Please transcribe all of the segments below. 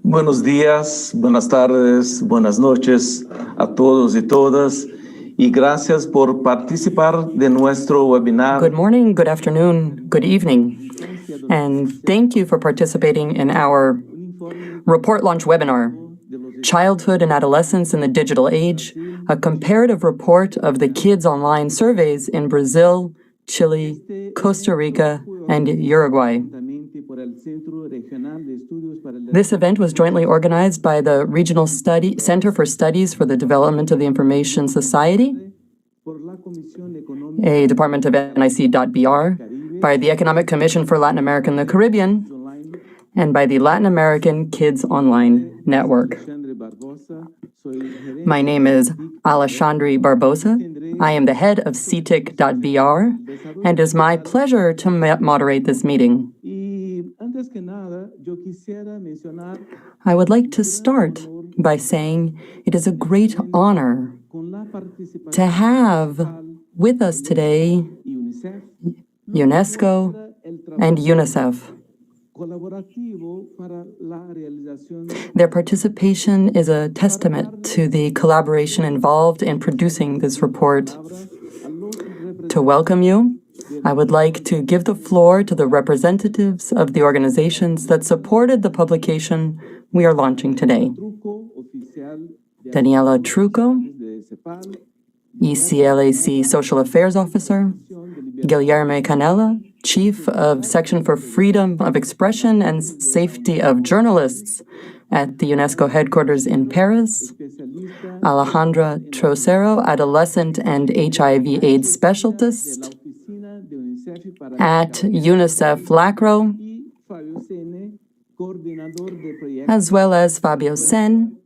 Buenos días, buenas tardes, buenas noches a todos y todas, y gracias por participar de nuestro webinar. Good morning, good afternoon, good evening, and thank you for participating in our report launch webinar, Childhood and Adolescence in the Digital Age, a comparative report of the kids online surveys in Brazil, Chile, Costa Rica, and Uruguay. This event was jointly organized by the Regional Center for Studies for the Development of the Information Society, a department of NIC.BR, by the Economic Commission for Latin America and the Caribbean, and by the Latin American Kids Online Network. My name is Alexandre Barbosa. I am the head of CEPAL.br, and it is my pleasure to moderate this meeting. I would like to start by saying it is a great honor to have with us today UNESCO and UNICEF. Their participation is a testament to the collaboration involved in producing this report. To welcome you, I would like to give the floor to the representatives of the organizations that supported the publication we are launching today. Daniela Trucco, ECLAC Social Affairs Officer, Guilherme Canela, Chief of Section for Freedom of Expression and Safety of Journalists at the UNESCO headquarters in Paris, Alejandra Trossero, Adolescent and HIV/AIDS Specialist at UNICEF-LACRO, as well as Fabio Sen,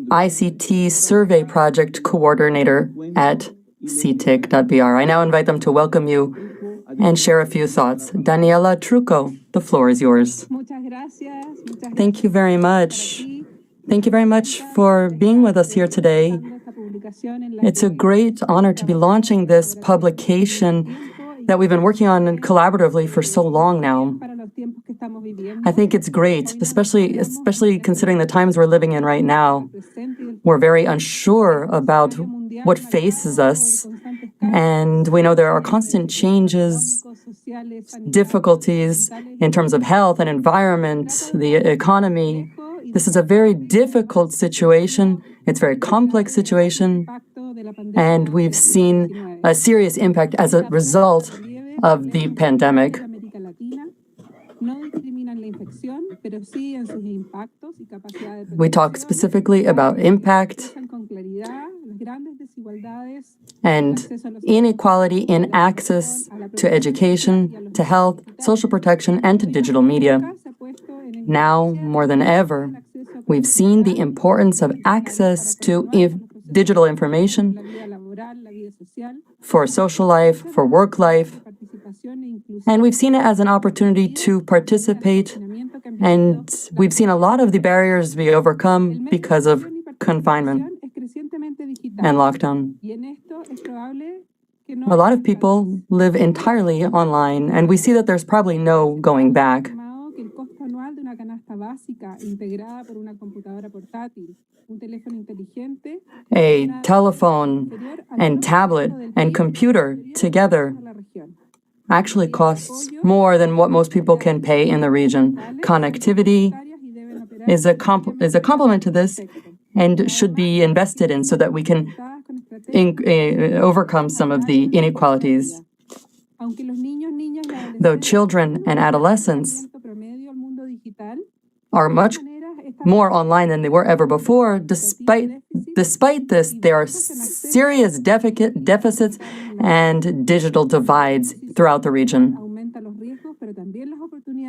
ICT Survey Project Coordinator at CETIC.br. I now invite them to welcome you and share a few thoughts. Daniela Trucco, the floor is yours. Thank you very much. Thank you very much for being with us here today. It's a great honor to be launching this publication that we've been working on collaboratively for so long now. I think it's great, especially considering the times we're living in right now. We're very unsure about what faces us, and we know there are constant changes, difficulties in terms of health and environment, the economy. This is a very difficult situation. It's a very complex situation, and we've seen a serious impact as a result of the pandemic. We talk specifically about impact and inequality in access to education, to health, social protection, and to digital media. Now, more than ever, we've seen the importance of access to digital information for social life, for work life, and we've seen it as an opportunity to participate, and we've seen a lot of the barriers be overcome because of confinement and lockdown. A lot of people live entirely online, and we see that there's probably no going back. A telephone and tablet and computer together actually costs more than what most people can pay in the region. Connectivity is a complement to this and should be invested in so that we can overcome some of the inequalities. Though children and adolescents are much more online than they were ever before, despite this, there are serious deficits and digital divides throughout the region.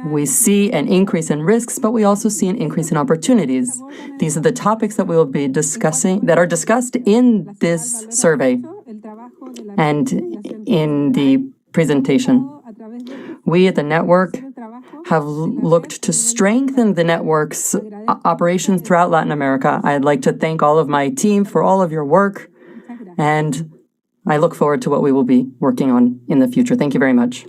We see an increase in risks, but we also see an increase in opportunities. These are the topics that we will be discussing, that are discussed in this survey and in the presentation. We at the network have looked to strengthen the network's operations throughout Latin America. I'd like to thank all of my team for all of your work, and I look forward to what we will be working on in the future. Thank you very much.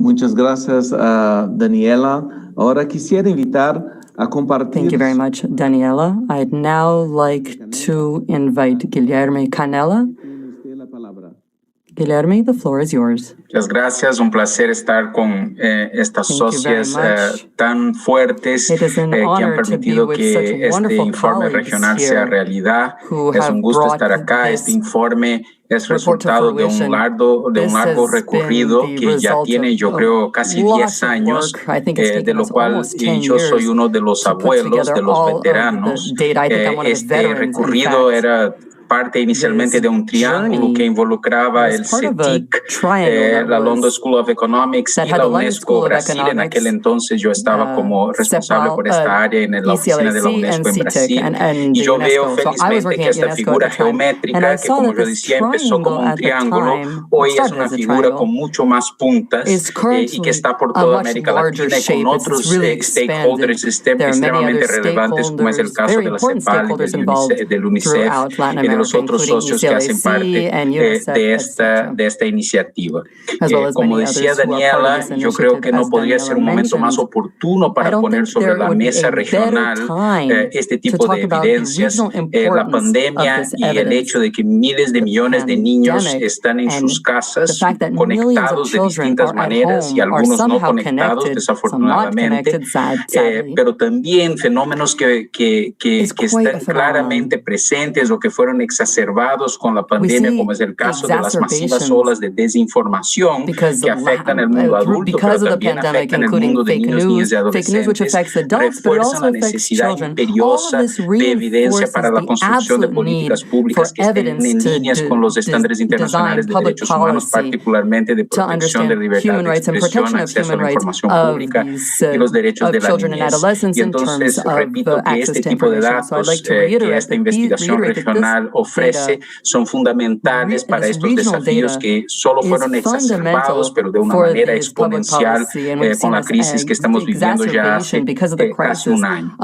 Muchas gracias, Daniela. Ahora quisiera invitar a compartir. Thank you very much, Daniela. I'd now like to invite Guilherme Canela. Guilherme, the floor is yours. Muchas gracias, un placer estar con estas socias tan fuertes que han permitido que este informe regional sea realidad. Es un gusto estar acá. Este informe es resultado de un largo recorrido que ya tiene, yo creo, casi 10 años, de lo cual yo soy uno de los abuelos, de los veteranos. Este recorrido era parte inicialmente de un triángulo que involucraba el CETIC, la London School of Economics y la UNESCO Brasil. En aquel entonces yo estaba como responsable por esta área en la oficina de la UNESCO en Brasil. Y yo veo felizmente que esta figura geométrica, que como yo decía empezó como un triángulo, hoy es una figura con mucho más puntas y que está por toda América Latina y con otros stakeholders extremadamente relevantes, como es el caso de la CEPAL y del UNICEF y de los otros socios que hacen parte de esta iniciativa. Como decía Daniela, yo creo que no podría ser un momento más oportuno para poner sobre la mesa regional este tipo de evidencias. La pandemia y el hecho de que miles de millones de niños están en sus casas conectados de distintas maneras y algunos no conectados, desafortunadamente, pero también fenómenos que están claramente presentes o que fueron exacerbados con la pandemia, como es el caso de las masivas olas de desinformación que afectan el mundo adulto, pero también afectan el mundo de niños, niñas y adolescentes, refuerzan la necesidad imperiosa de evidencia para la construcción de políticas públicas que estén en líneas con los estándares internacionales de derechos humanos, particularmente de protección de libertad de expresión, acceso a la información pública y los derechos de la niñez. Y entonces, repito que este tipo de datos que esta investigación regional ofrece son fundamentales para estos desafíos que solo fueron exacerbados, pero de una manera exponencial con la crisis que estamos viviendo ya hace casi un año.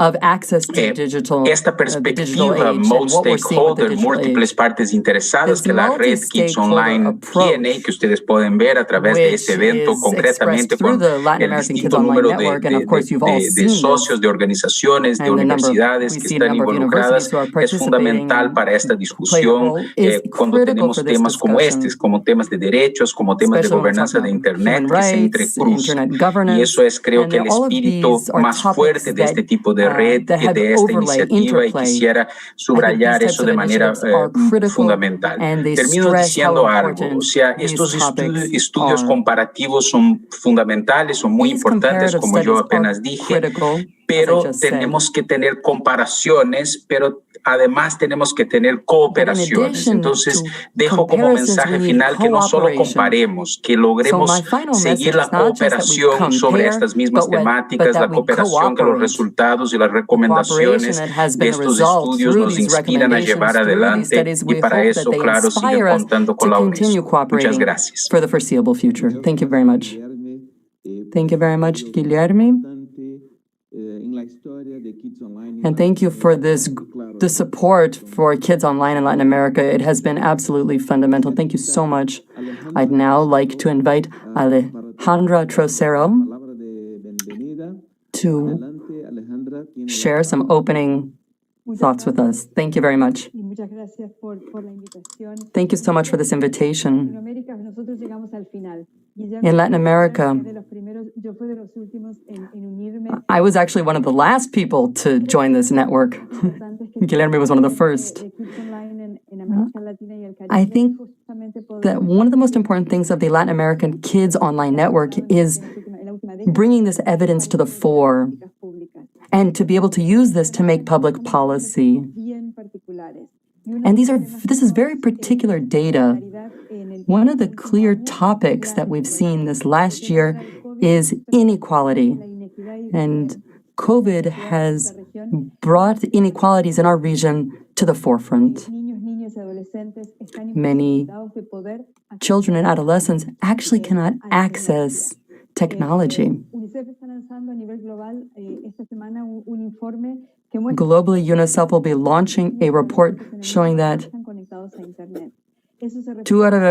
Esta perspectiva multi-stakeholder, múltiples partes interesadas que la red Kids Online tiene, que ustedes pueden ver a través de este evento, concretamente con el distinto número de socios, de organizaciones, de universidades que están involucradas, es fundamental para esta discusión cuando tenemos temas como estos, como temas de derechos, como temas de gobernanza de Internet que se entrecruzan. Y eso es, creo que, el espíritu más fuerte de este tipo de red y de esta iniciativa, y quisiera subrayar eso de manera fundamental. Termino diciendo algo, o sea, estos estudios comparativos son fundamentales, son muy importantes, como yo apenas dije, pero tenemos que tener comparaciones, pero además tenemos que tener cooperaciones. Entonces, dejo como mensaje final que no solo comparemos, que logremos seguir la cooperación sobre estas mismas temáticas, la cooperación que los resultados y las recomendaciones de estos estudios nos inspiran a llevar adelante, y para eso, claro, siguen contando con la UNESCO. Muchas gracias. For the foreseeable future. Thank you very much. Thank you very much, Guilherme. And thank you for the support for Kids Online in Latin America. It has been absolutely fundamental. Thank you so much. I'd now like to invite Alejandra Trossero to share some opening thoughts with us. Thank you very much. Thank you so much for this invitation. In Latin America, I was actually one of the last people to join this network. Guilherme was one of the first. I think that one of the most important things of the Latin American Kids Online Network is bringing this evidence to the fore and to be able to use this to make public policy. And this is very particular data. One of the clear topics that we've seen this last year is inequality. And COVID has brought inequalities in our region to the forefront. Many children and adolescents actually cannot access technology. Globally, UNICEF will be launching a report showing that 2 out of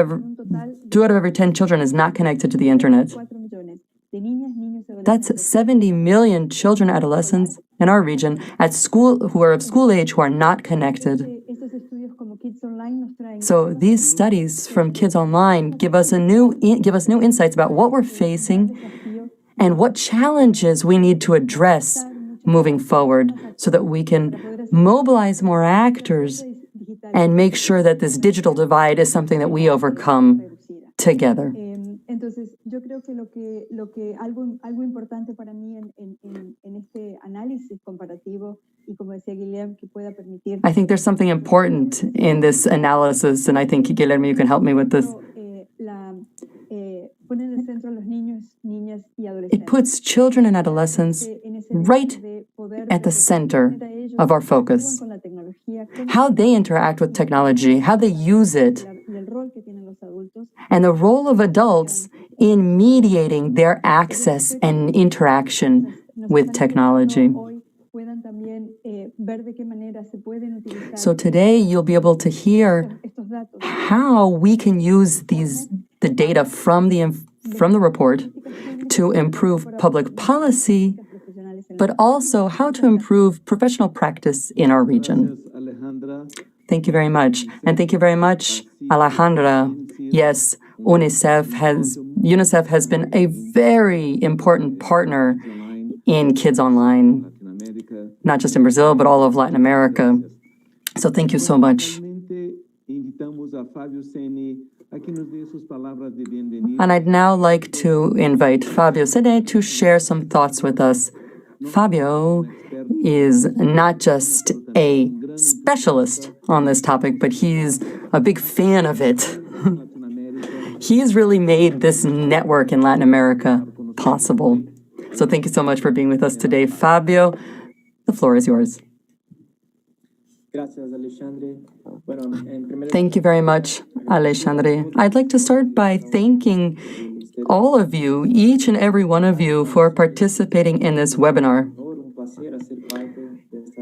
every 10 children is not connected to the internet. That's 70 million children, adolescents in our region at school who are of school age who are not connected. So these studies from Kids Online give us new insights about what we're facing and what challenges we need to address moving forward so that we can mobilize more actors and make sure that this digital divide is something that we overcome together. Entonces, yo creo que algo importante para mí en este análisis comparativo y como decía Guilherme que pueda permitir. I think there's something important in this analysis, and I think Guilherme, you can help me with this. Pone en el centro a los niños, niñas y adolescentes. It puts children and adolescents right at the center of our focus. How they interact with technology, how they use it, and the role of adults in mediating their access and interaction with technology. So today you'll be able to hear how we can use the data from the report to improve public policy, but also how to improve professional practice in our region. Thank you very much. And thank you very much, Alejandra. Yes, UNICEF has been a very important partner in Kids Online, not just in Brazil, but all of Latin America. So thank you so much. And I'd now like to invite Fabio Sede to share some thoughts with us. Fabio is not just a specialist on this topic, but he's a big fan of it. He's really made this network in Latin America possible. So thank you so much for being with us today. Fabio, the floor is yours. Thank you very much, Alexandre. I'd like to start by thanking all of you, each and every one of you, for participating in this webinar.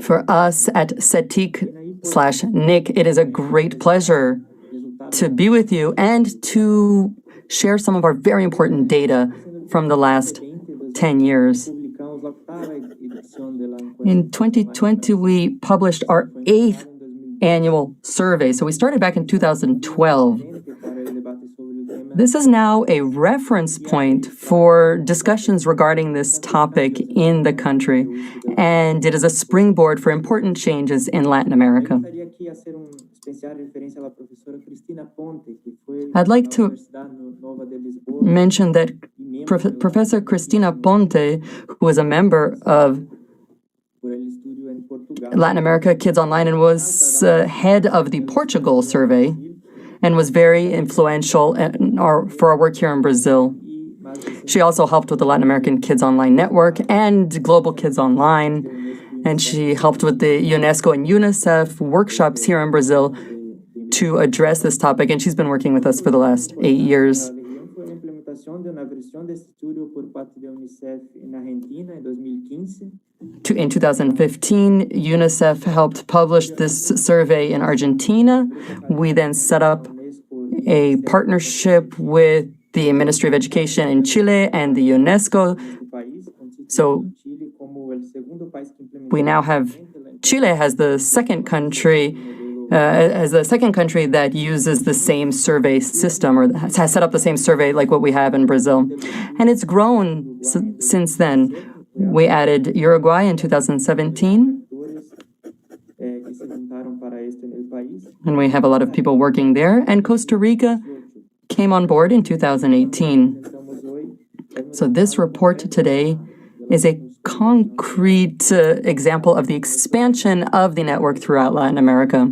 For us at CETIC/NIC, it is a great pleasure to be with you and to share some of our very important data from the last 10 years. In 2020, we published our 8th annual survey. So we started back in 2012. This is now a reference point for discussions regarding this topic in the country, and it is a springboard for important changes in Latin America. I'd like to mention that Professor Cristina Ponte, who is a member of Latin America Kids Online and was head of the Portugal survey and was very influential for our work here in Brazil. She also helped with the Latin American Kids Online Network and Global Kids Online, and she helped with the UNESCO and UNICEF workshops here in Brazil to address this topic, and she's been working with us for the last 8 years. In 2015, UNICEF helped publish this survey in Argentina. We then set up a partnership with the Ministry of Education in Chile and the UNESCO. So we now have Chile as the second country that uses the same survey system or has set up the same survey like what we have in Brazil. And it's grown since then. We added Uruguay in 2017. And we have a lot of people working there. And Costa Rica came on board in 2018. So this report today is a concrete example of the expansion of the network throughout Latin America.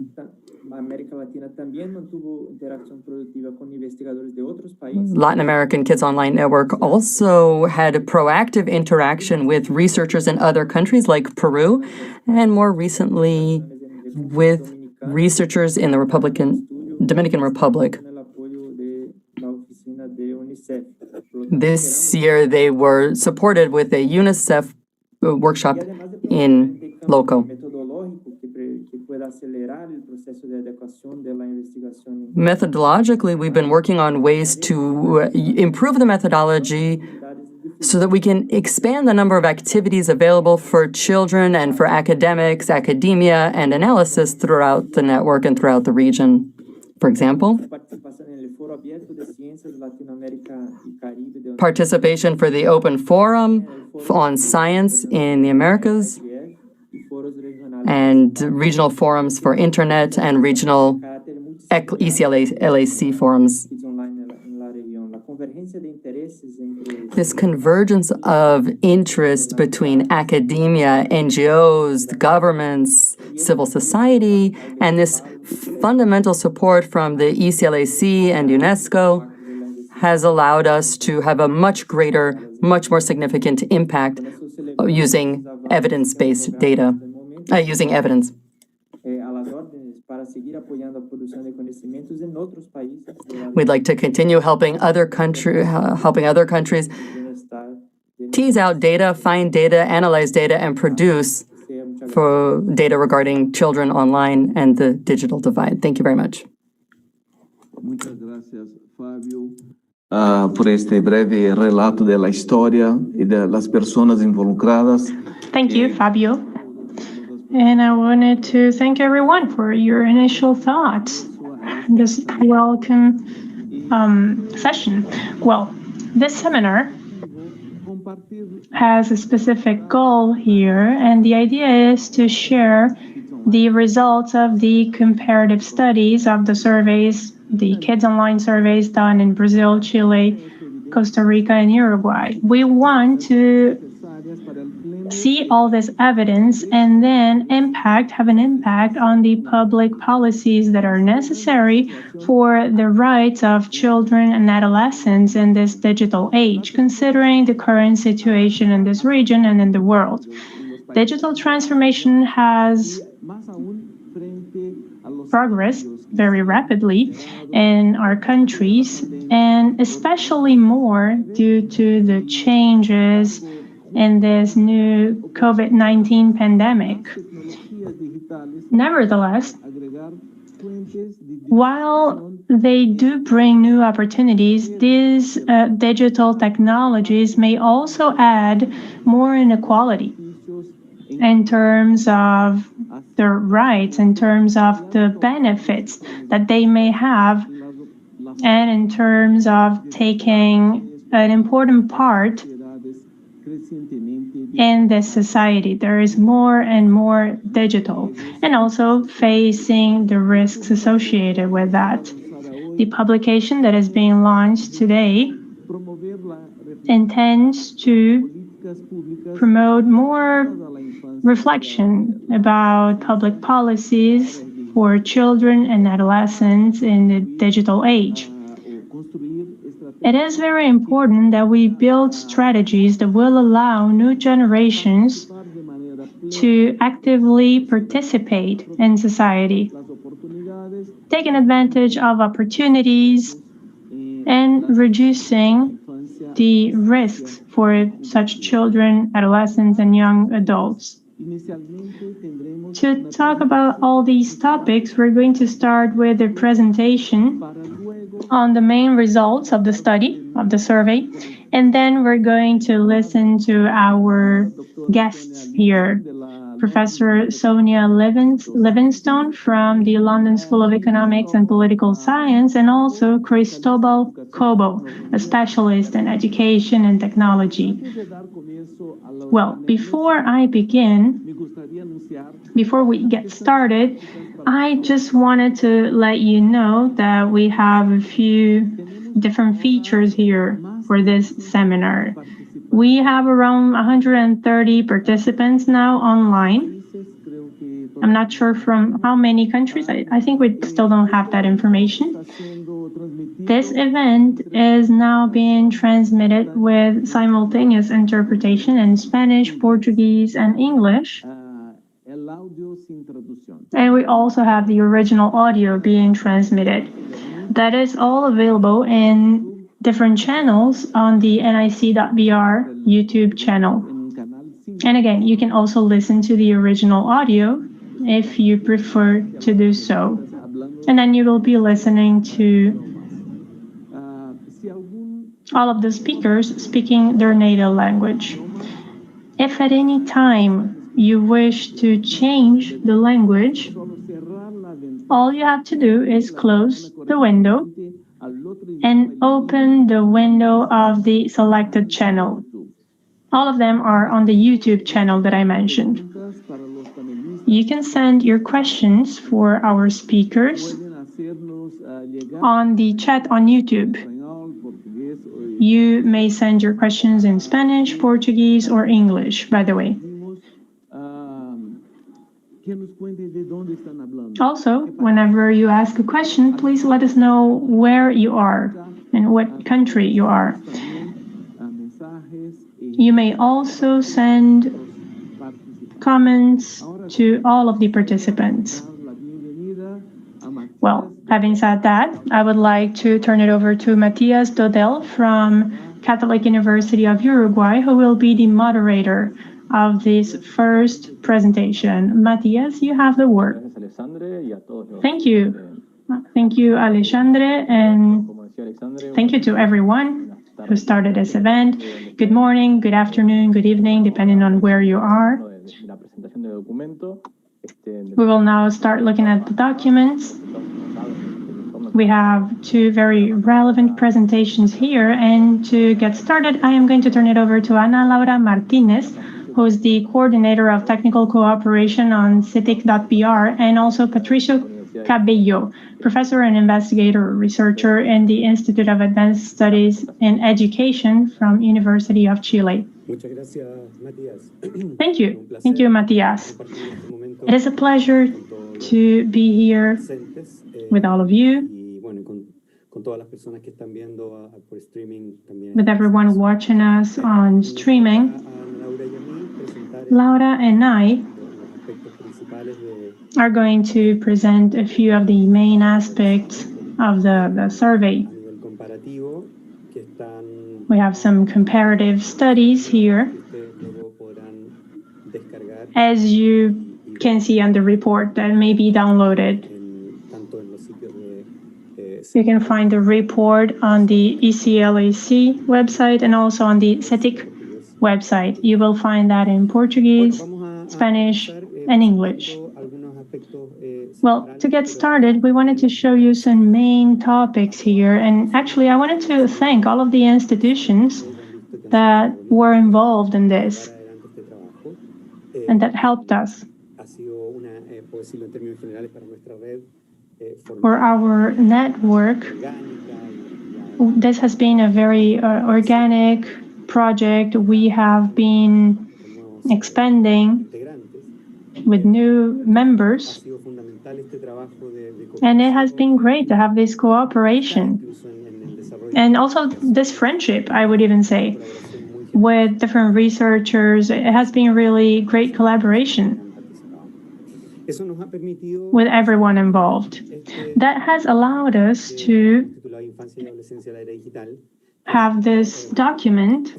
Latin American Kids Online Network also had a proactive interaction with researchers in other countries like Peru, and more recently with researchers in the Dominican Republic. This year they were supported with a UNICEF workshop in Loco. Methodologically, we've been working on ways to improve the methodology so that we can expand the number of activities available for children and for academics, academia, and analysis throughout the network and throughout the region. For example, participation for the Open Forum on Science in the Americas, and regional forums for internet and regional ECLAC forums. This convergence of interest between academia, NGOs, the governments, civil society, and this fundamental support from the ECLAC and UNESCO has allowed us to have a much greater, much more significant impact using evidence-based data, using evidence. We'd like to continue helping other countries tease out data, find data, analyze data, and produce for data regarding children online and the digital divide. Thank you very much. Por este breve relato de la historia y de las personas involucradas. Thank you, Fabio. And I wanted to thank everyone for your initial thoughts in this welcome session. Well, this seminar has a specific goal here, and the idea is to share the results of the comparative studies of the surveys, the kids online surveys done in Brazil, Chile, Costa Rica, and Uruguay. We want to see all this evidence and then have an impact on the public policies that are necessary for the rights of children and adolescents in this digital age, considering the current situation in this region and in the world. Digital transformation has progressed very rapidly in our countries, and especially more due to the changes in this new COVID-19 pandemic. Nevertheless, while they do bring new opportunities, these digital technologies may also add more inequality in terms of their rights, in terms of the benefits that they may have, and in terms of taking an important part in this society. There is more and more digital, and also facing the risks associated with that. The publication that is being launched today intends to promote more reflection about public policies for children and adolescents in the digital age. It is very important that we build strategies that will allow new generations to actively participate in society, taking advantage of opportunities and reducing the risks for such children, adolescents, and young adults. To talk about all these topics, we're going to start with a presentation on the main results of the study, of the survey, and then we're going to listen to our guests here. Professor Sonia Livinsgtone from the London School of Economics and Political Science, and also Cristobal Cobo, a specialist in education and technology. Well, before we get started, I just wanted to let you know that we have a few different features here for this seminar. We have around 130 participants now online. I'm not sure from how many countries. I think we still don't have that information. This event is now being transmitted with simultaneous interpretation in Spanish, Portuguese, and English. And we also have the original audio being transmitted. That is all available in different channels on the NIC.br YouTube channel. And again, you can also listen to the original audio if you prefer to do so. And then you will be listening to all of the speakers speaking their native language. If at any time you wish to change the language, all you have to do is close the window and open the window of the selected channel. All of them are on the YouTube channel that I mentioned. You can send your questions for our speakers on the chat on YouTube. You may send your questions in Spanish, Portuguese, or English, by the way. Also, whenever you ask a question, please let us know where you are and what country you are. You may also send comments to all of the participants. Well, having said that, I would like to turn it over to Matías Dodel from Católica University of Uruguay, who will be the moderator of this first presentation. Matías, you have the word. Thank you. Thank you, Alexandre, and thank you to everyone who started this event. Good morning, good afternoon, good evening, depending on where you are. We will now start looking at the documents. We have two very relevant presentations here, and to get started, I am going to turn it over to Ana Laura Martinez, who is the coordinator of technical cooperation on CETIC.br, and also Patricio Cabello, professor and investigator researcher in the Institute of Advanced Studies in Education from University of Chile. Thank you. Thank you, Matías. It is a pleasure to be here with all of you, with everyone watching us on streaming. Laura and I are going to present a few of the main aspects of the survey. We have some comparative studies here, as you can see on the report that may be downloaded. You can find the report on the ECLAC website and also on the CETIC website. You will find that in Portuguese, Spanish, and English. Well, to get started, we wanted to show you some main topics here. And actually, I wanted to thank all of the institutions that were involved in this and that helped us. For our network, this has been a very organic project. We have been expanding with new members, and it has been great to have this cooperation and also this friendship, I would even say, with different researchers. It has been really great collaboration with everyone involved. That has allowed us to have this document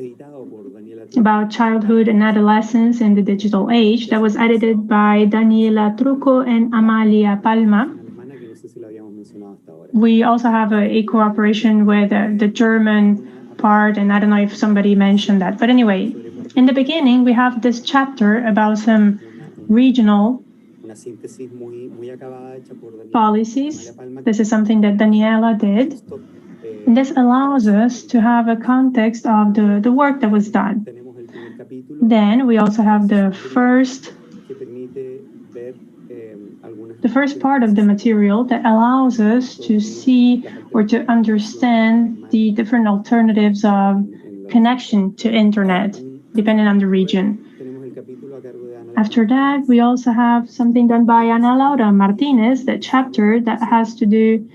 about childhood and adolescence in the digital age that was edited by Daniela, Trucco, and Amalia Palma. We also have a cooperation with the German part, and I don't know if somebody mentioned that. But anyway, in the beginning, we have this chapter about some regional policies. This is something that Daniela did. And this allows us to have a context of the work that was done. Then we also have the first part of the material that allows us to see or to understand the different alternatives of connection to internet, depending on the region. After that, we also have something done by Ana Laura Martinez, the chapter that has to do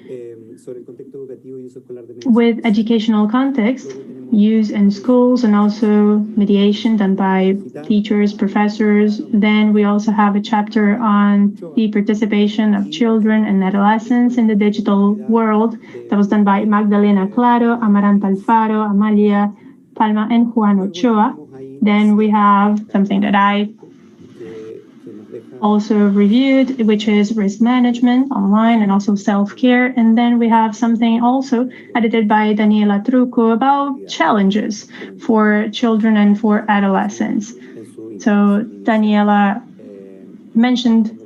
with educational context, use in schools, and also mediation done by teachers, professors. Then we also have a chapter on the participation of children and adolescents in the digital world that was done by Magdalena Claro, Amaranta Alfaro, Amalia Palma, and Juan Ochoa. Then we have something that I also reviewed, which is risk management online and also self-care. And then we have something also edited by Daniela Trucco about challenges for children and for adolescents. So Daniela mentioned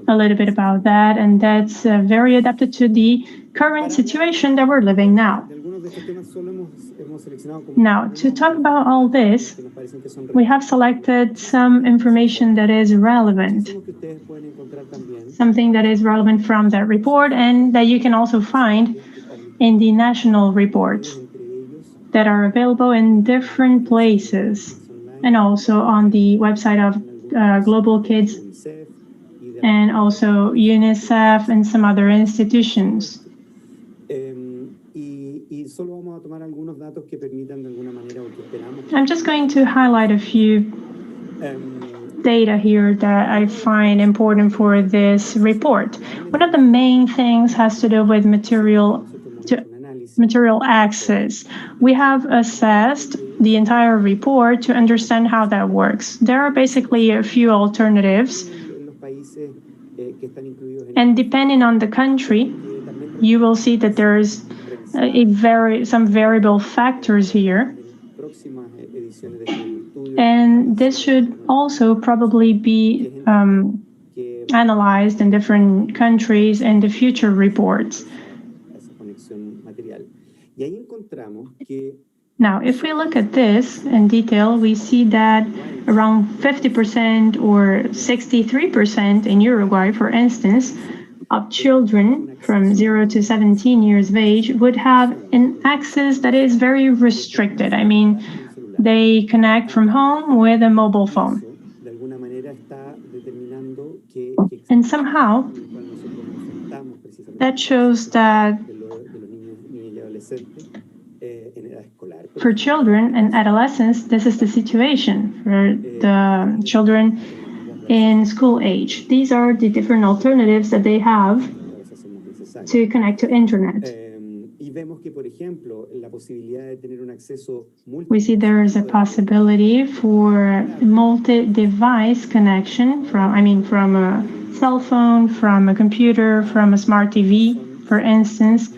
a little bit about that, and that's very adapted to the current situation that we're living now. Now, to talk about all this, we have selected some information that is relevant, something that is relevant from that report and that you can also find in the national reports that are available in different places and also on the website of Global Kids and also UNICEF and some other institutions. I'm just going to highlight a few data here that I find important for this report. One of the main things has to do with material access. We have assessed the entire report to understand how that works. There are basically a few alternatives, and depending on the country, you will see that there's some variable factors here. And this should also probably be analyzed in different countries in the future reports. Now, if we look at this in detail, we see that around 50% or 63% in Uruguay, for instance, of children from 0 to 17 years of age would have an access that is very restricted. I mean, they connect from home with a mobile phone. And somehow, that shows that for children and adolescents, this is the situation for the children in school age. These are the different alternatives that they have to connect to internet. We see there is a possibility for multi-device connection from a cell phone, from a computer, from a smart TV, for instance,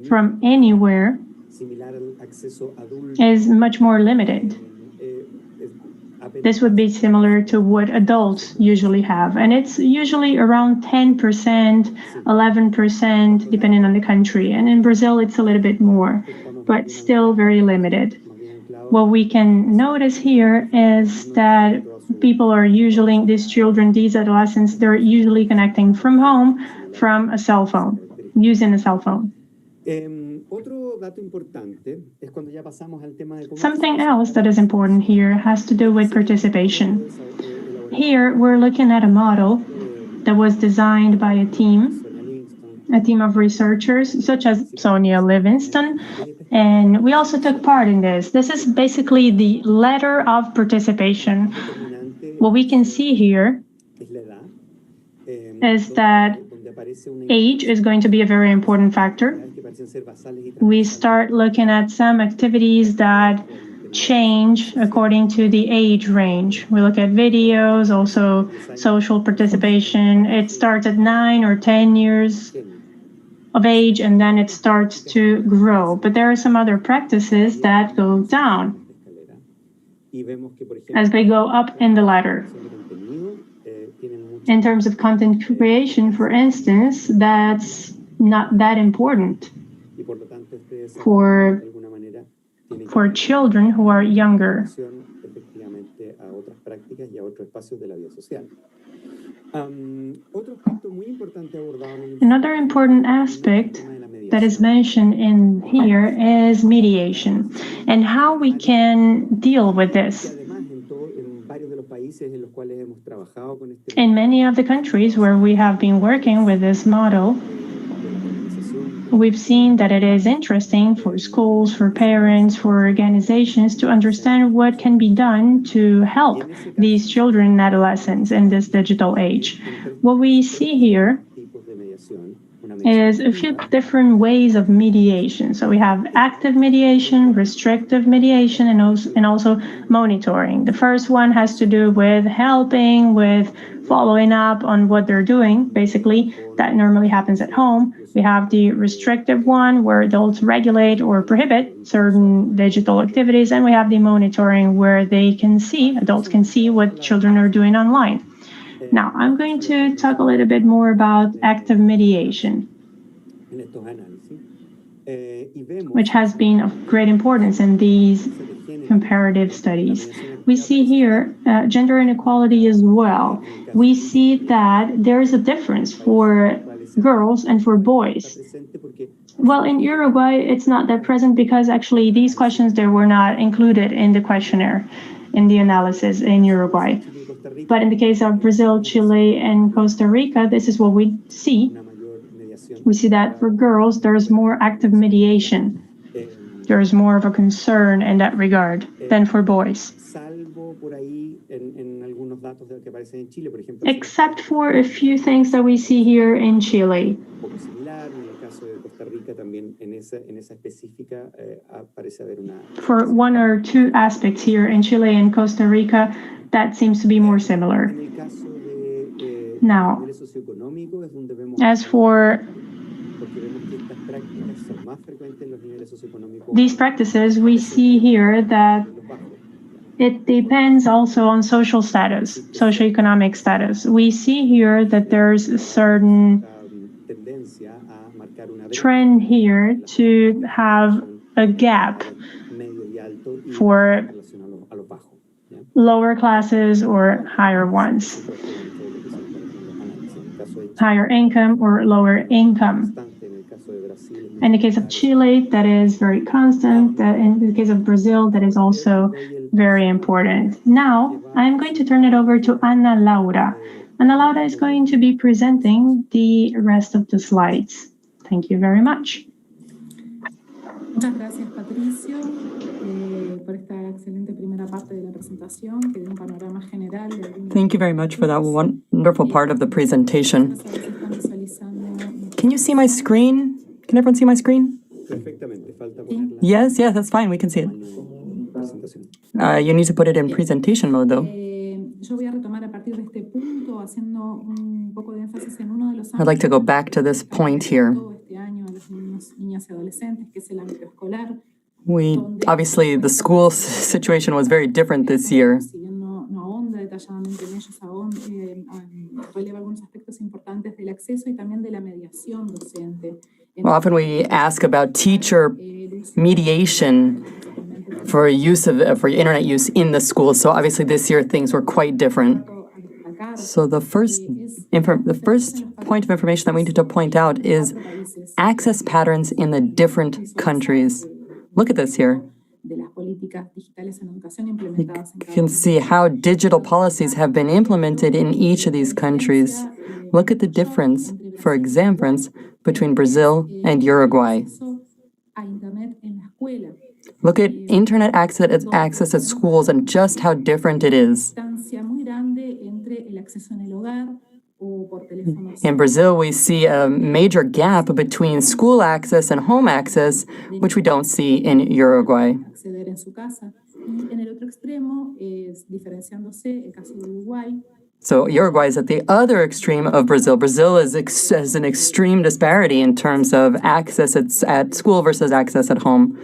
from anywhere is much more limited. This would be similar to what adults usually have, and it's usually around 10%, 11%, depending on the country. And in Brazil, it's a little bit more, but still very limited. What we can notice here is that people are usually, these children, these adolescents, they're usually connecting from home from a cell phone, using a cell phone. Something else that is important here has to do with participation. Here, we're looking at a model that was designed by a team of researchers, such as Sonia, Livinsgtone, and we also took part in this. This is basically the ladder of participation. What we can see here is that age is going to be a very important factor. We start looking at some activities that change according to the age range. We look at videos, also social participation. It starts at 9 or 10 years of age, and then it starts to grow. But there are some other practices that go down as they go up in the ladder. In terms of content creation, for instance, that's not that important for children who are younger. Another important aspect that is mentioned in here is mediation and how we can deal with this. In many of the countries where we have been working with this model, we've seen that it is interesting for schools, for parents, for organizations to understand what can be done to help these children and adolescents in this digital age. What we see here is a few different ways of mediation. So we have active mediation, restrictive mediation, and also monitoring. The first one has to do with helping, with following up on what they're doing. Basically, that normally happens at home. We have the restrictive one where adults regulate or prohibit certain digital activities, and we have the monitoring where adults can see what children are doing online. Now, I'm going to talk a little bit more about active mediation, which has been of great importance in these comparative studies. We see here gender inequality as well. We see that there is a difference for girls and for boys. Well, in Uruguay, it's not that present because actually these questions there were not included in the questionnaire, in the analysis in Uruguay. But in the case of Brazil, Chile, and Costa Rica, this is what we see. We see that for girls, there's more active mediation. There's more of a concern in that regard than for boys. Except for a few things that we see here in Chile. For one or two aspects here in Chile and Costa Rica, that seems to be more similar. Now, as for these practices, we see here that it depends also on social status, socioeconomic status. We see here that there's a certain trend here to have a gap for lower classes or higher ones, higher income or lower income. In the case of Chile, that is very constant. In the case of Brazil, that is also very important. Now, I'm going to turn it over to Ana Laura. Ana Laura is going to be presenting the rest of the slides. Thank you very much. Muchas gracias, Patricio, por esta excelente primera parte de la presentación, que dio un panorama general. Thank you very much for that wonderful part of the presentation. Can you see my screen? Can everyone see my screen? Yes, that's fine. We can see it. You need to put it in presentation mode, though. I'd like to go back to this point here. Obviously, the school situation was very different this year. Often we ask about teacher mediation for internet use in the school. So obviously this year things were quite different. So the first point of information that we need to point out is access patterns in the different countries. Look at this here. You can see how digital policies have been implemented in each of these countries. Look at the difference, for example, between Brazil and Uruguay. Look at internet access at schools and just how different it is. In Brazil, we see a major gap between school access and home access, which we don't see in Uruguay. So Uruguay is at the other extreme of Brazil. Brazil has an extreme disparity in terms of access at school versus access at home.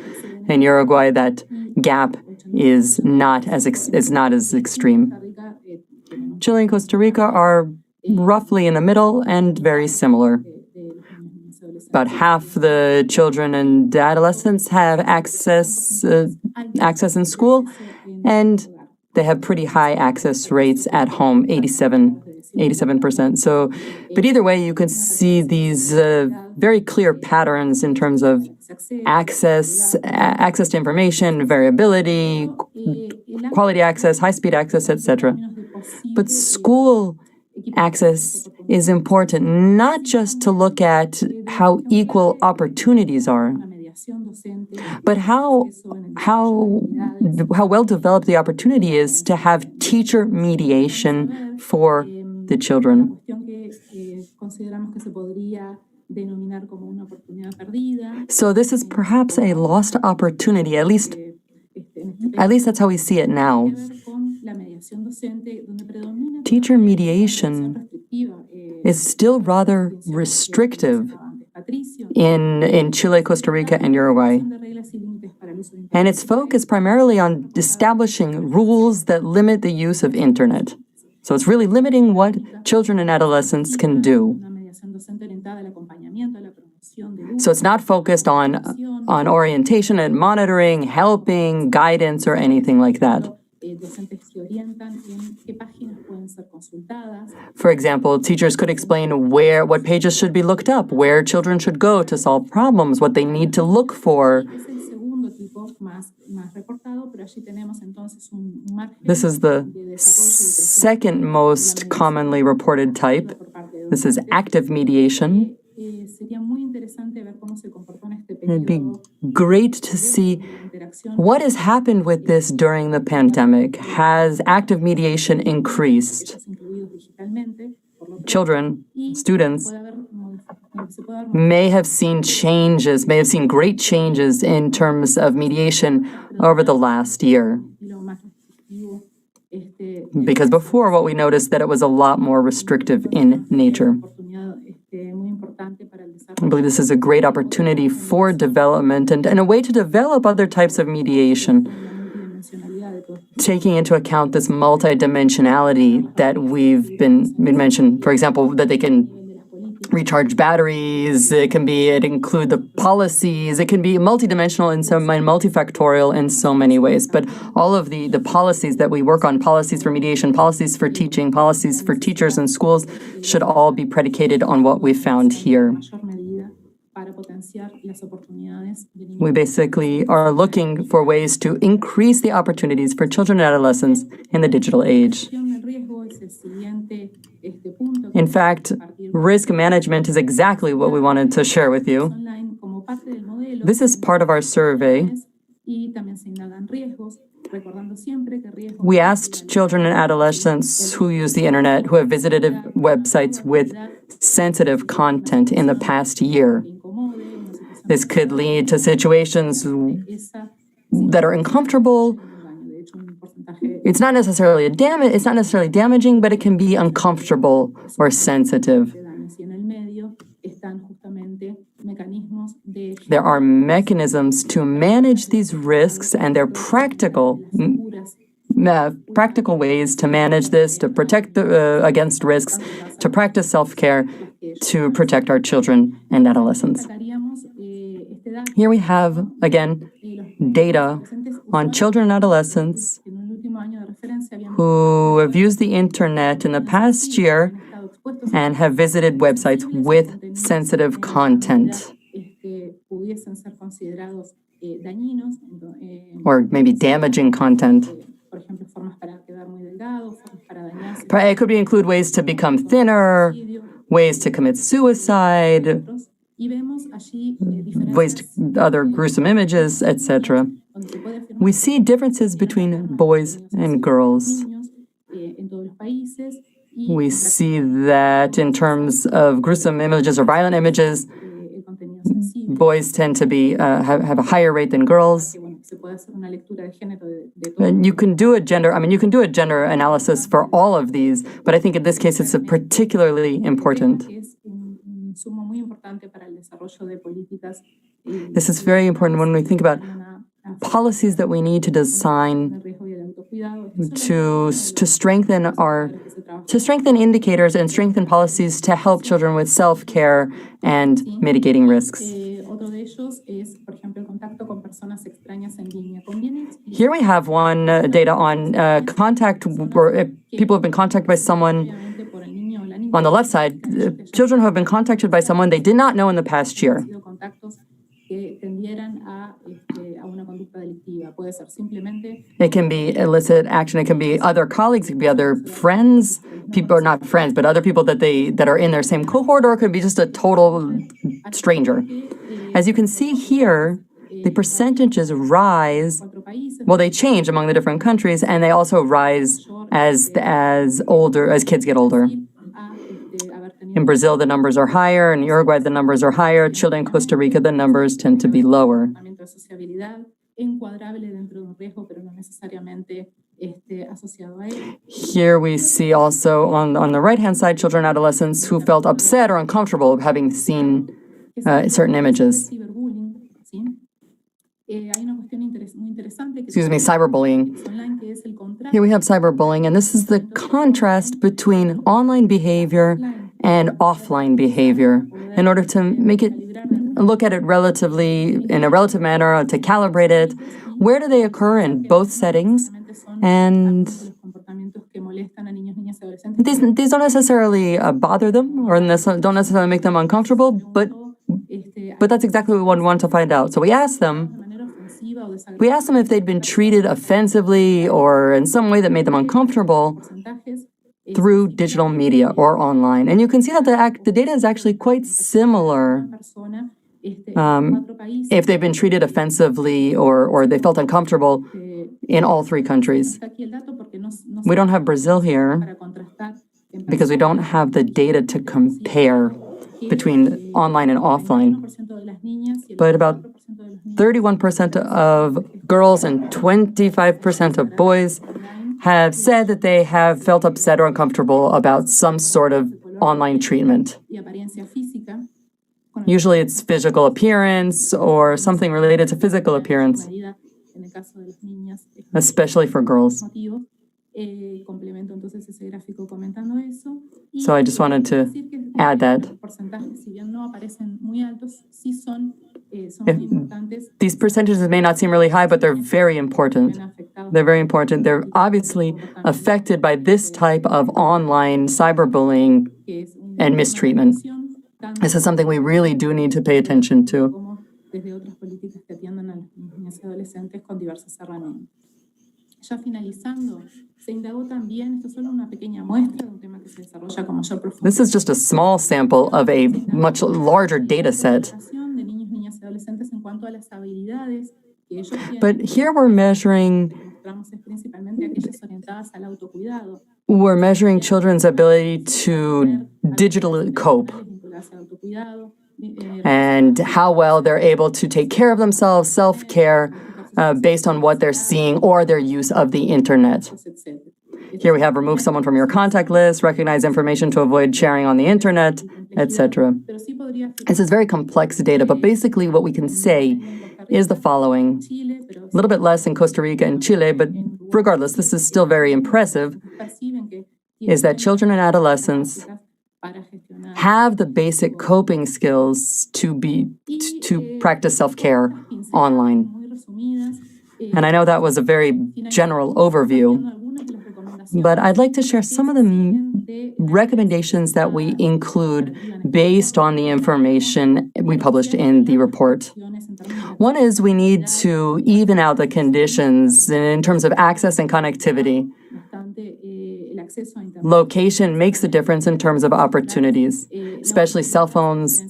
In Uruguay, that gap is not as extreme. Chile and Costa Rica are roughly in the middle and very similar. About half the children and adolescents have access in school, and they have pretty high access rates at home, 87%. So, but either way, you can see these very clear patterns in terms of access to information, variability, quality access, high-speed access, etc. But school access is important, not just to look at how equal opportunities are, but how well developed the opportunity is to have teacher mediation for the children. So this is perhaps a lost opportunity, at least that's how we see it now. Teacher mediation is still rather restrictive in Chile, Costa Rica, and Uruguay. And it's focused primarily on establishing rules that limit the use of internet. So it's really limiting what children and adolescents can do. So it's not focused on orientation and monitoring, helping, guidance, or anything like that. For example, teachers could explain what pages should be looked up, where children should go to solve problems, what they need to look for. This is the second most commonly reported type. This is active mediation. It'd be great to see what has happened with this during the pandemic. Has active mediation increased? Children, students, may have seen great changes in terms of mediation over the last year. Because before, what we noticed that it was a lot more restrictive in nature. I believe this is a great opportunity for development and a way to develop other types of mediation, taking into account this multidimensionality that we've been mentioned. For example, that they can recharge batteries, it include the policies, it can be multidimensional and multifactorial in so many ways. But all of the policies that we work on, policies for mediation, policies for teaching, policies for teachers and schools, should all be predicated on what we found here. We basically are looking for ways to increase the opportunities for children and adolescents in the digital age. In fact, risk management is exactly what we wanted to share with you. This is part of our survey. We asked children and adolescents who use the internet, who have visited websites with sensitive content in the past year. This could lead to situations that are uncomfortable. It's not necessarily damaging, but it can be uncomfortable or sensitive. There are mechanisms to manage these risks, and they're practical ways to manage this, to protect against risks, to practice self-care, to protect our children and adolescents. Here we have, again, data on children and adolescents who have used the internet in the past year and have visited websites with sensitive content. Or maybe damaging content. It could include ways to become thinner, ways to commit suicide, other gruesome images, etc. We see differences between boys and girls. We see that in terms of gruesome images or violent images, boys tend to be have a higher rate than girls. And you can do a gender analysis for all of these, but I think in this case it's particularly important. This is very important when we think about policies that we need to design to strengthen indicators and strengthen policies to help children with self-care and mitigating risks. Here we have one data on contact, or people have been contacted by someone. On the left side, children who have been contacted by someone they did not know in the past year. It can be illicit action, it can be other colleagues, it can be other friends, people are not friends, but other people that are in their same cohort, or it could be just a total stranger. As you can see here, the percentages rise, well, they change among the different countries, and they also rise as kids get older. In Brazil, the numbers are higher. In Uruguay, the numbers are higher. Chile and Costa Rica, the numbers tend to be lower. Here we see also on the right-hand side children and adolescents who felt upset or uncomfortable having seen certain images. Excuse me, cyberbullying. Here we have cyberbullying, and this is the contrast between online behavior and offline behavior in order to make it look at it relatively in a relative manner, to calibrate it. Where do they occur in both settings? And these don't necessarily bother them or don't necessarily make them uncomfortable, but that's exactly what we want to find out. So we asked them if they'd been treated offensively or in some way that made them uncomfortable through digital media or online. And you can see that the data is actually quite similar if they've been treated offensively or they felt uncomfortable in all three countries. We don't have Brazil here because we don't have the data to compare between online and offline. But about 31% of girls and 25% of boys have said that they have felt upset or uncomfortable about some sort of online treatment. Usually it's physical appearance or something related to physical appearance, especially for girls. So I just wanted to add that. These percentages may not seem really high, but they're very important. They're very important. They're obviously affected by this type of online cyberbullying and mistreatment. This is something we really do need to pay attention to. This is just a small sample of a much larger data set. But here we're measuring children's ability to digitally cope and how well they're able to take care of themselves, self-care, based on what they're seeing or their use of the internet. Here we have remove someone from your contact list, recognize information to avoid sharing on the internet, etc. This is very complex data, but basically what we can say is the following. A little bit less in Costa Rica and Chile, but regardless, this is still very impressive, is that children and adolescents have the basic coping skills to practice self-care online. And I know that was a very general overview, but I'd like to share some of the recommendations that we include based on the information we published in the report. One is we need to even out the conditions in terms of access and connectivity. Location makes the difference in terms of opportunities, especially cell phones.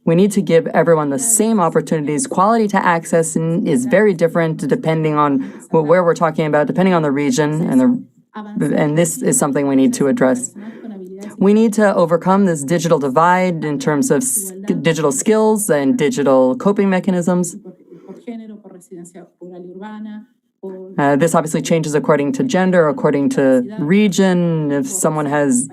We need to give everyone the same opportunities. Quality to access is very different depending on where we're talking about, depending on the region, and this is something we need to address. We need to overcome this digital divide in terms of digital skills and digital coping mechanisms. This obviously changes according to gender, according to region, if someone has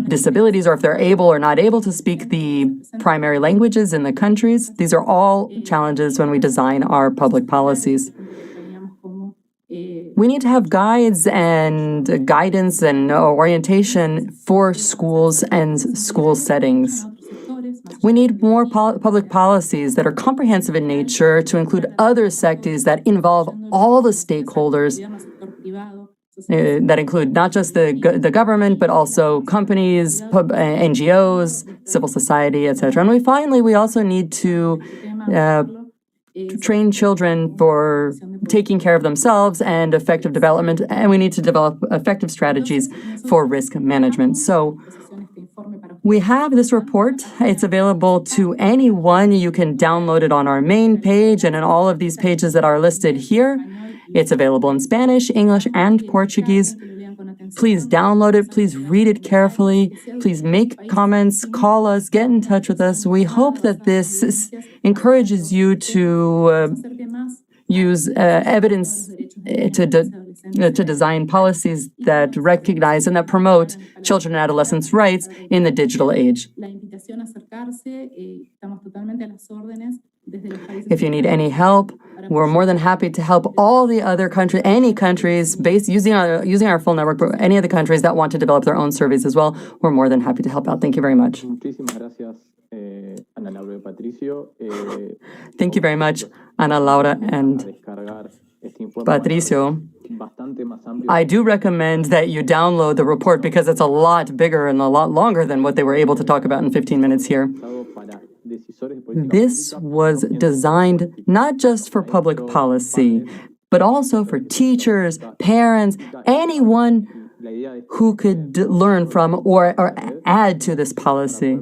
disabilities or if they're able or not able to speak the primary languages in the countries. These are all challenges when we design our public policies. We need to have guides and guidance and orientation for schools and school settings. We need more public policies that are comprehensive in nature to include other sectors that involve all the stakeholders, that include not just the government, but also companies, NGOs, civil society, etc. And we also need to train children for taking care of themselves and effective development, and we need to develop effective strategies for risk management. So we have this report. It's available to anyone. You can download it on our main page and in all of these pages that are listed here. It's available in Spanish, English, and Portuguese. Please download it. Please read it carefully. Please make comments, call us, get in touch with us. We hope that this encourages you to use evidence to design policies that recognize and that promote children and adolescents' rights in the digital age. If you need any help, we're more than happy to help all the other countries, any countries using our full network, but any of the countries that want to develop their own surveys as well. We're more than happy to help out. Thank you very much. Thank you very much, Ana Laura and Patricio. I do recommend that you download the report because it's a lot bigger and a lot longer than what they were able to talk about in 15 minutes here. This was designed not just for public policy, but also for teachers, parents, anyone who could learn from or add to this policy.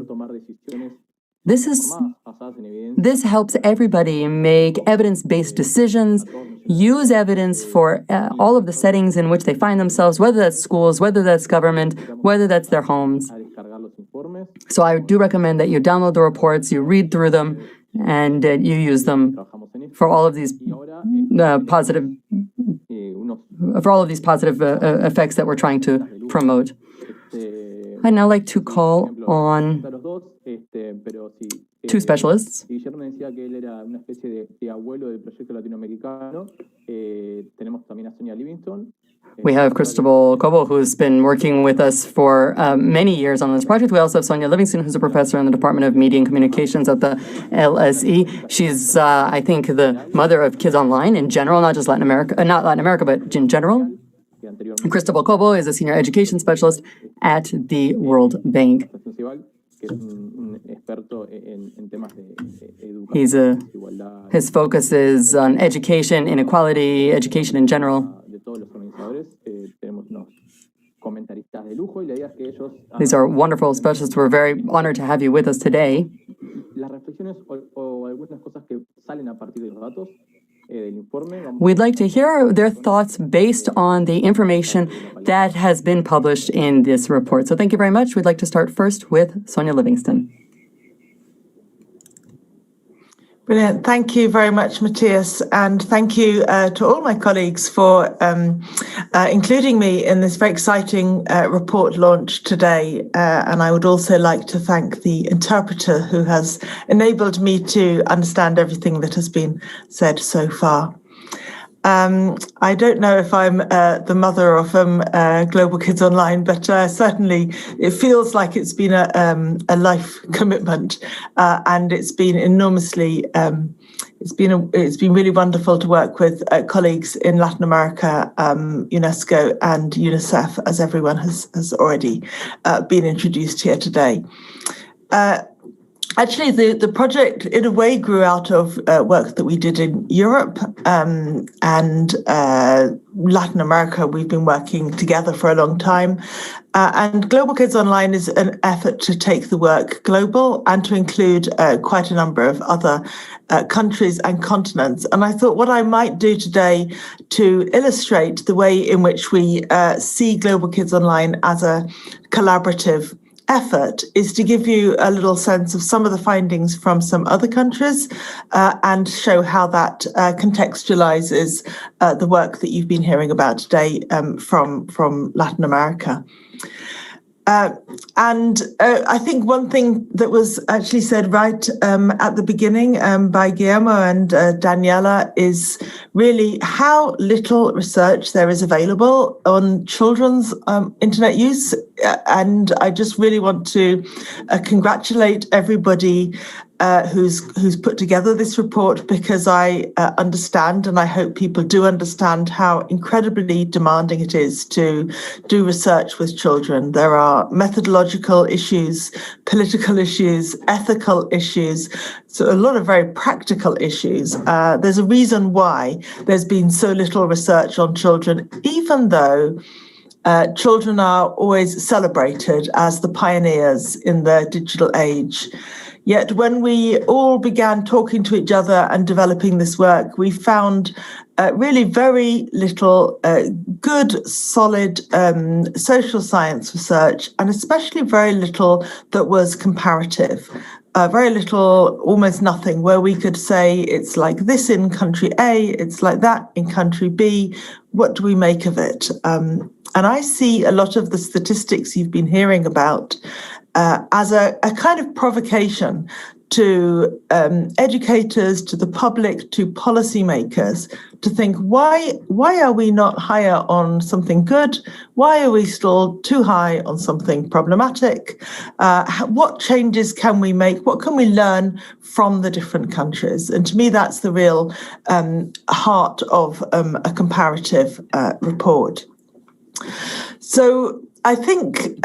This helps everybody make evidence-based decisions, use evidence for all of the settings in which they find themselves, whether that's schools, whether that's government, whether that's their homes. So I do recommend that you download the reports, you read through them, and you use them for all of these positive effects that we're trying to promote. I'd now like to call on two specialists. We have Cristobal Cobo, who's been working with us for many years on this project. We also have Sonia Livinsgtone, who's a professor in the Department of Media and Communications at the LSE. She's, I think, the mother of Kids Online in general, not just Latin America, but in general. Cristobal Cobo is a senior education specialist at the World Bank. His focus is on education, inequality, education in general. These are wonderful specialists. We're very honored to have you with us today. We'd like to hear their thoughts based on the information that has been published in this report. So thank you very much. We'd like to start first with Sonia Livinsgtone. Brilliant. Thank you very much, Matías, and thank you to all my colleagues for including me in this very exciting report launch today. And I would also like to thank the interpreter who has enabled me to understand everything that has been said so far. I don't know if I'm the mother of Global Kids Online, but certainly it feels like it's been a life commitment, and it's been enormously. It's been really wonderful to work with colleagues in Latin America, UNESCO, and UNICEF, as everyone has already been introduced here today. Actually, the project, in a way, grew out of work that we did in Europe and Latin America. We've been working together for a long time. And Global Kids Online is an effort to take the work global and to include quite a number of other countries and continents. And I thought what I might do today to illustrate the way in which we see Global Kids Online as a collaborative effort is to give you a little sense of some of the findings from some other countries and show how that contextualizes the work that you've been hearing about today from Latin America. And I think one thing that was actually said right at the beginning by Guilherme and Daniela is really how little research there is available on children's internet use. And I just really want to congratulate everybody who's put together this report, because I understand, and I hope people do understand, how incredibly demanding it is to do research with children. There are methodological issues, political issues, ethical issues, so a lot of very practical issues. There's a reason why there's been so little research on children, even though children are always celebrated as the pioneers in the digital age. Yet when we all began talking to each other and developing this work, we found really very little good, solid social science research, and especially very little that was comparative. Very little, almost nothing, where we could say it's like this in country A, it's like that in country B. What do we make of it? And I see a lot of the statistics you've been hearing about as a kind of provocation to educators, to the public, to policymakers, to think, why are we not higher on something good? Why are we still too high on something problematic? What changes can we make? What can we learn from the different countries? And to me, that's the real heart of a comparative report. So I think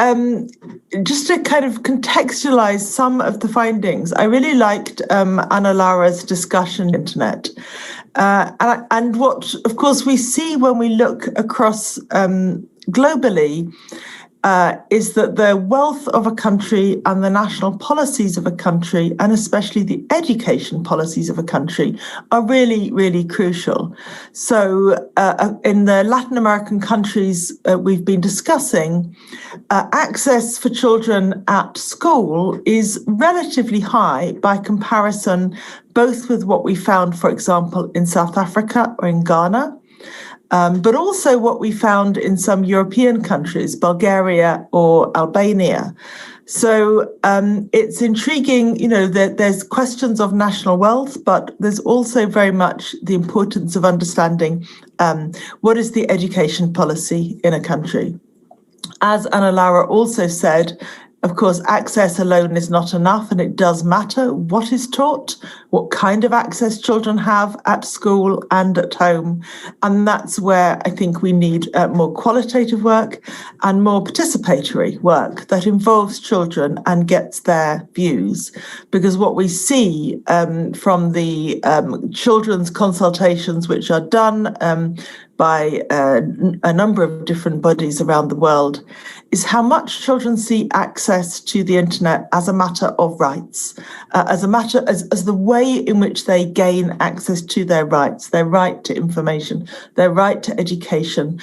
just to kind of contextualize some of the findings, I really liked Ana Laura's discussion on the internet. And what, of course, we see when we look across globally is that the wealth of a country and the national policies of a country, and especially the education policies of a country, are really, really crucial. So in the Latin American countries we've been discussing, access for children at school is relatively high by comparison, both with what we found, for example, in South Africa or in Ghana, but also what we found in some European countries, Bulgaria or Albania. So it's intriguing, you know, that there's questions of national wealth, but there's also very much the importance of understanding what is the education policy in a country. As Ana Laura also said, of course, access alone is not enough, and it does matter what is taught, what kind of access children have at school and at home. And that's where I think we need more qualitative work and more participatory work that involves children and gets their views. Because what we see from the children's consultations, which are done by a number of different bodies around the world, is how much children see access to the internet as a matter of rights, as the way in which they gain access to their rights, their right to information, their right to education,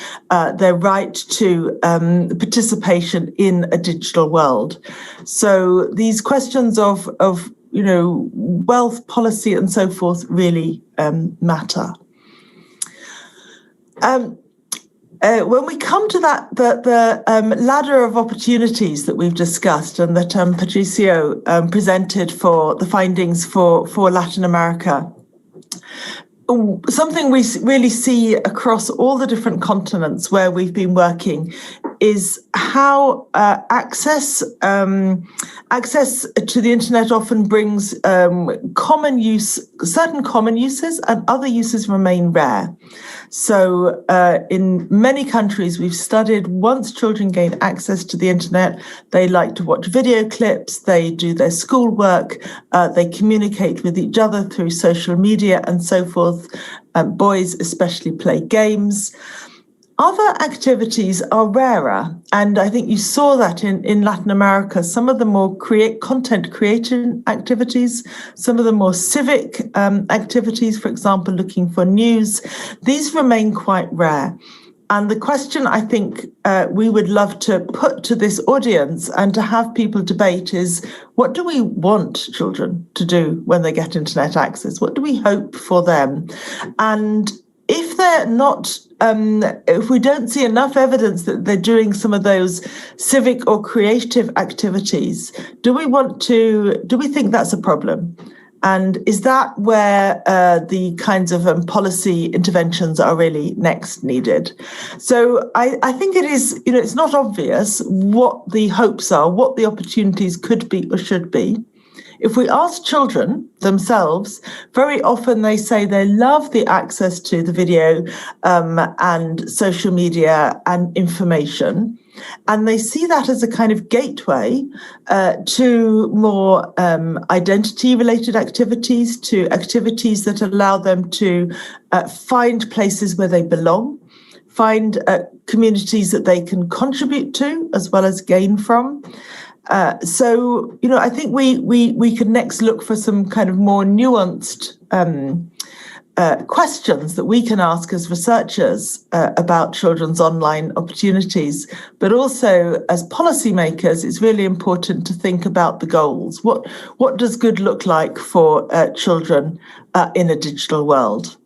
their right to participation in a digital world. So these questions of you know, wealth policy and so forth really matter. When we come to that, the ladder of opportunities that we've discussed and that Patricio presented for the findings for Latin America, something we really see across all the different continents where we've been working is how access to the internet often brings certain common uses, and other uses remain rare. So in many countries we've studied, once children gain access to the internet, they like to watch video clips, they do their schoolwork, they communicate with each other through social media and so forth. Boys especially play games. Other activities are rarer, and I think you saw that in Latin America. Some of the more content creation activities, some of the more civic activities, for example, looking for news, these remain quite rare. And the question I think we would love to put to this audience and to have people debate is, what do we want children to do when they get internet access? What do we hope for them? And if they're not, if we don't see enough evidence that they're doing some of those civic or creative activities, do we think that's a problem? And is that where the kinds of policy interventions are really next needed? So I think it is, you know, it's not obvious what the hopes are, what the opportunities could be or should be. If we ask children themselves, very often they say they love the access to the video and social media and information. And they see that as a kind of gateway to more identity-related activities, to activities that allow them to find places where they belong, find communities that they can contribute to as well as gain from. So, you know, I think we could next look for some kind of more nuanced questions that we can ask as researchers about children's online opportunities, but also as policymakers, it's really important to think about the goals. What does good look like for children in a digital world?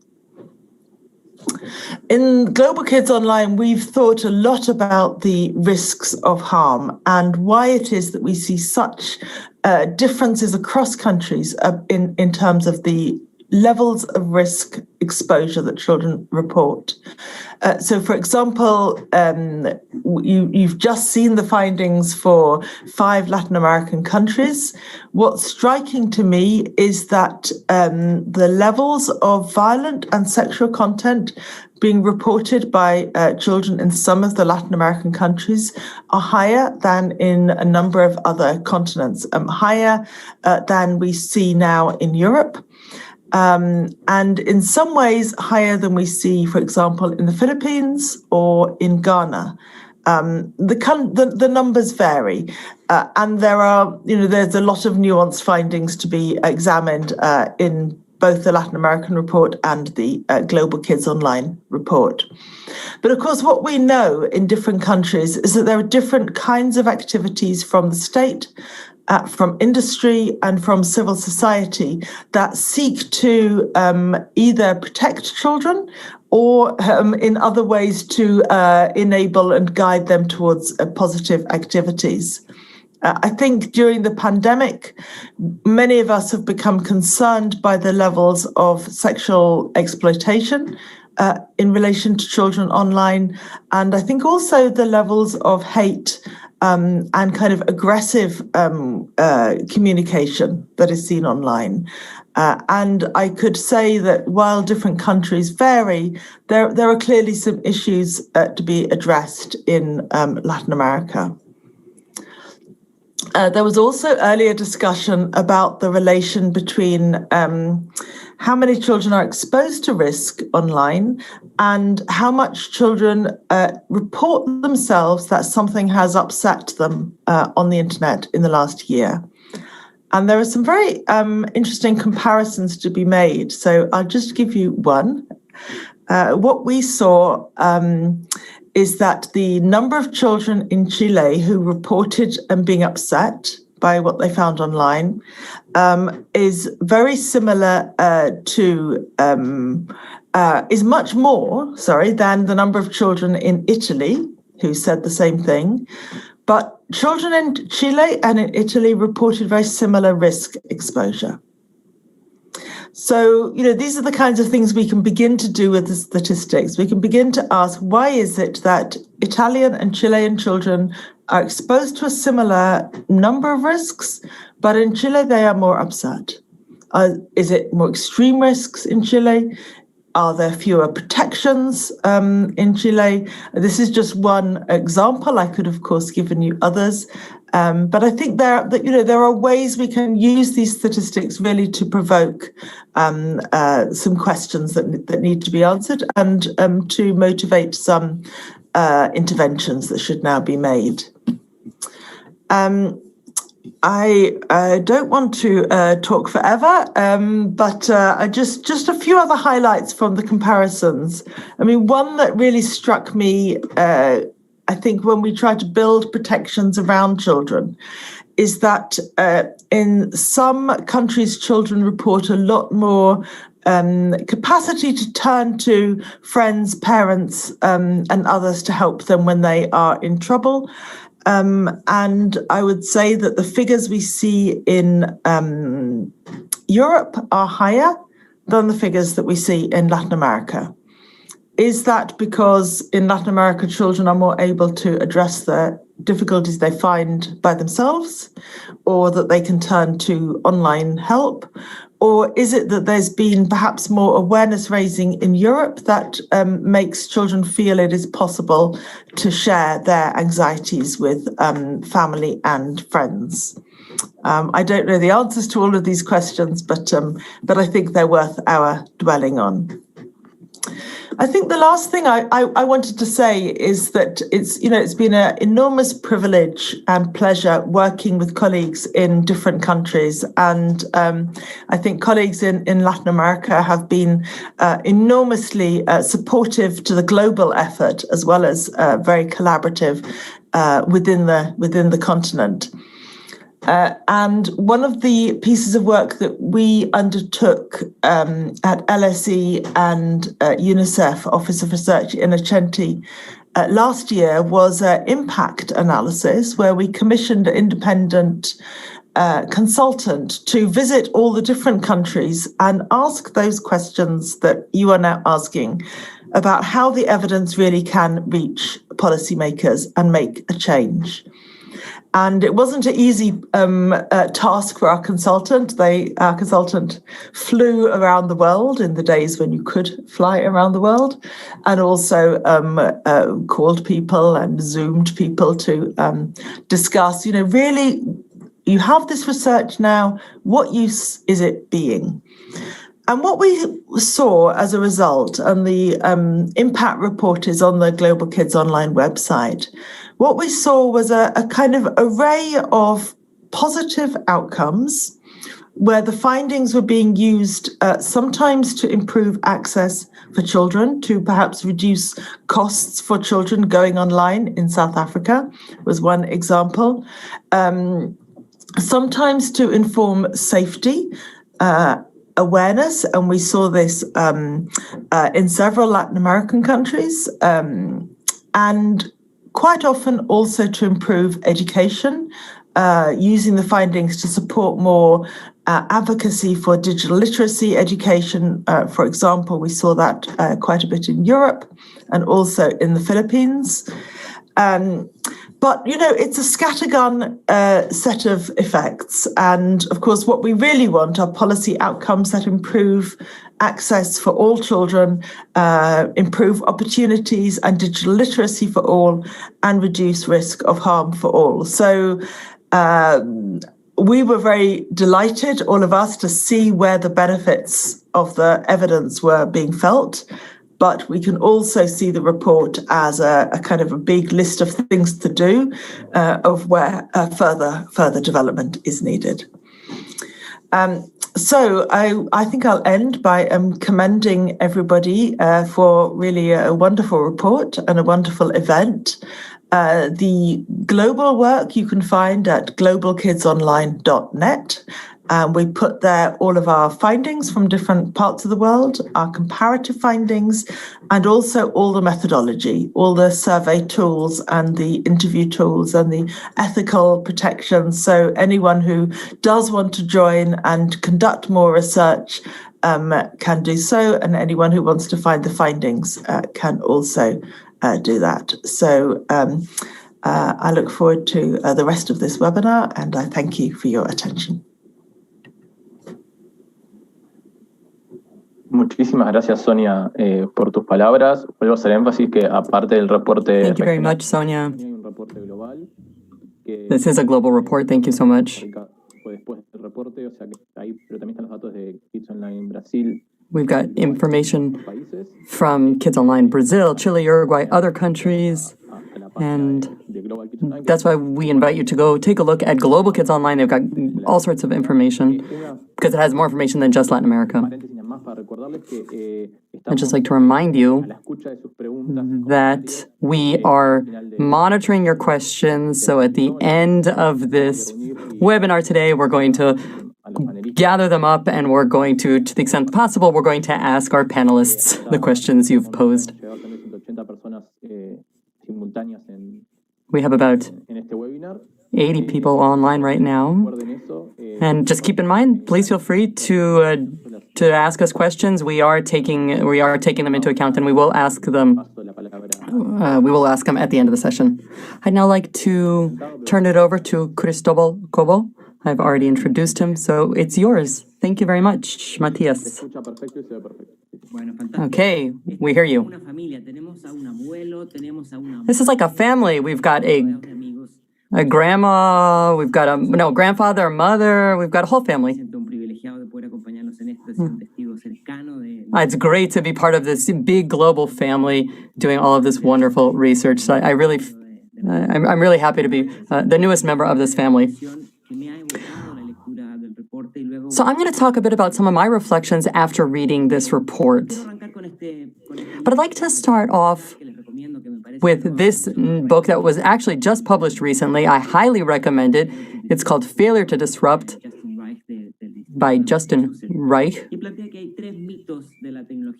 In Global Kids Online, we've thought a lot about the risks of harm and why it is that we see such differences across countries in terms of the levels of risk exposure that children report. So, for example, you've just seen the findings for 5 Latin American countries. What's striking to me is that the levels of violent and sexual content being reported by children in some of the Latin American countries are higher than in a number of other continents, higher than we see now in Europe. And in some ways higher than we see, for example, in the Philippines or in Ghana. The numbers vary, and there's a lot of nuanced findings to be examined in both the Latin American report and the Global Kids Online report. But of course, what we know in different countries is that there are different kinds of activities from the state, from industry and from civil society that seek to either protect children or in other ways to enable and guide them towards positive activities. I think during the pandemic, many of us have become concerned by the levels of sexual exploitation in relation to children online, and I think also the levels of hate and kind of aggressive communication that is seen online. And I could say that while different countries vary, there are clearly some issues to be addressed in Latin America. There was also earlier discussion about the relation between how many children are exposed to risk online and how much children report themselves that something has upset them on the internet in the last year. And there are some very interesting comparisons to be made. So I'll just give you one. What we saw is that the number of children in Chile who reported being upset by what they found online is very similar is much more, than the number of children in Italy who said the same thing. But children in Chile and in Italy reported very similar risk exposure. So, these are the kinds of things we can begin to do with the statistics. We can begin to ask, why is it that Italian and Chilean children are exposed to a similar number of risks, but in Chile they are more upset? Is it more extreme risks in Chile? Are there fewer protections in Chile? This is just one example. I could, of course, given you others. But I think there are ways we can use these statistics really to provoke some questions that need to be answered and to motivate some interventions that should now be made. I don't want to talk forever, but just a few other highlights from the comparisons. I mean, one that really struck me, I think, when we try to build protections around children, is that in some countries, children report a lot more capacity to turn to friends, parents, and others to help them when they are in trouble. And I would say that the figures we see in Europe are higher than the figures that we see in Latin America. Is that because in Latin America, children are more able to address the difficulties they find by themselves, or that they can turn to online help? Or is it that there's been perhaps more awareness raising in Europe that makes children feel it is possible to share their anxieties with family and friends? I don't know the answers to all of these questions, but I think they're worth our dwelling on. I think the last thing I wanted to say is that it's been an enormous privilege and pleasure working with colleagues in different countries. And I think colleagues in Latin America have been enormously supportive to the global effort, as well as very collaborative within the continent. And one of the pieces of work that we undertook at LSE and UNICEF, Office of Research Innocenti, last year was an impact analysis where we commissioned an independent consultant to visit all the different countries and ask those questions that you are now asking about how the evidence really can reach policymakers and make a change. And it wasn't an easy task for our consultant. Our consultant flew around the world in the days when you could fly around the world, and also called people and Zoomed people to discuss, really, you have this research now, what use is it being? And what we saw as a result, and the impact report is on the Global Kids Online website, what we saw was a kind of array of positive outcomes where the findings were being used sometimes to improve access for children, to perhaps reduce costs for children going online in South Africa, was one example. Sometimes to inform safety, awareness, and we saw this in several Latin American countries, and quite often also to improve education, using the findings to support more advocacy for digital literacy education. For example, we saw that quite a bit in Europe and also in the Philippines. But, it's a scattergun set of effects. And of course, what we really want are policy outcomes that improve access for all children, improve opportunities and digital literacy for all, and reduce risk of harm for all. So we were very delighted, all of us, to see where the benefits of the evidence were being felt. But we can also see the report as a kind of a big list of things to do, of where further development is needed. So I think I'll end by commending everybody for really a wonderful report and a wonderful event. The global work you can find at globalkidsonline.net. We put there all of our findings from different parts of the world, our comparative findings, and also all the methodology, all the survey tools and the interview tools and the ethical protections. So anyone who does want to join and conduct more research can do so, and anyone who wants to find the findings can also do that. So I look forward to the rest of this webinar, and I thank you for your attention. Muchísimas gracias, Sonia, por tus palabras. Vuelvo a hacer énfasis que aparte del reporte... Thank you very much, Sonia. This is a global report. Thank you so much. We've got information from Kids Online Brazil, Chile, Uruguay, other countries. And that's why we invite you to go take a look at Global Kids Online. They've got all sorts of information because it has more information than just Latin America. I'd just like to remind you that we are monitoring your questions. So at the end of this webinar today, we're going to gather them up, and we're going to the extent possible, we're going to ask our panelists the questions you've posed. We have about 80 people online right now. And just keep in mind, please feel free to ask us questions. We are taking them into account, and we will ask them at the end of the session. I'd now like to turn it over to Cristóbal Cobo. I've already introduced him, so it's yours. Thank you very much, Matías. Okay, we hear you. This is like a family. We've got a grandma, we've got a grandfather, a mother, we've got a whole family. It's great to be part of this big global family doing all of this wonderful research. So I'm really happy to be the newest member of this family. So I'm going to talk a bit about some of my reflections after reading this report. But I'd like to start off with this book that was actually just published recently. I highly recommend it. It's called Failure to Disrupt by Justin Reich.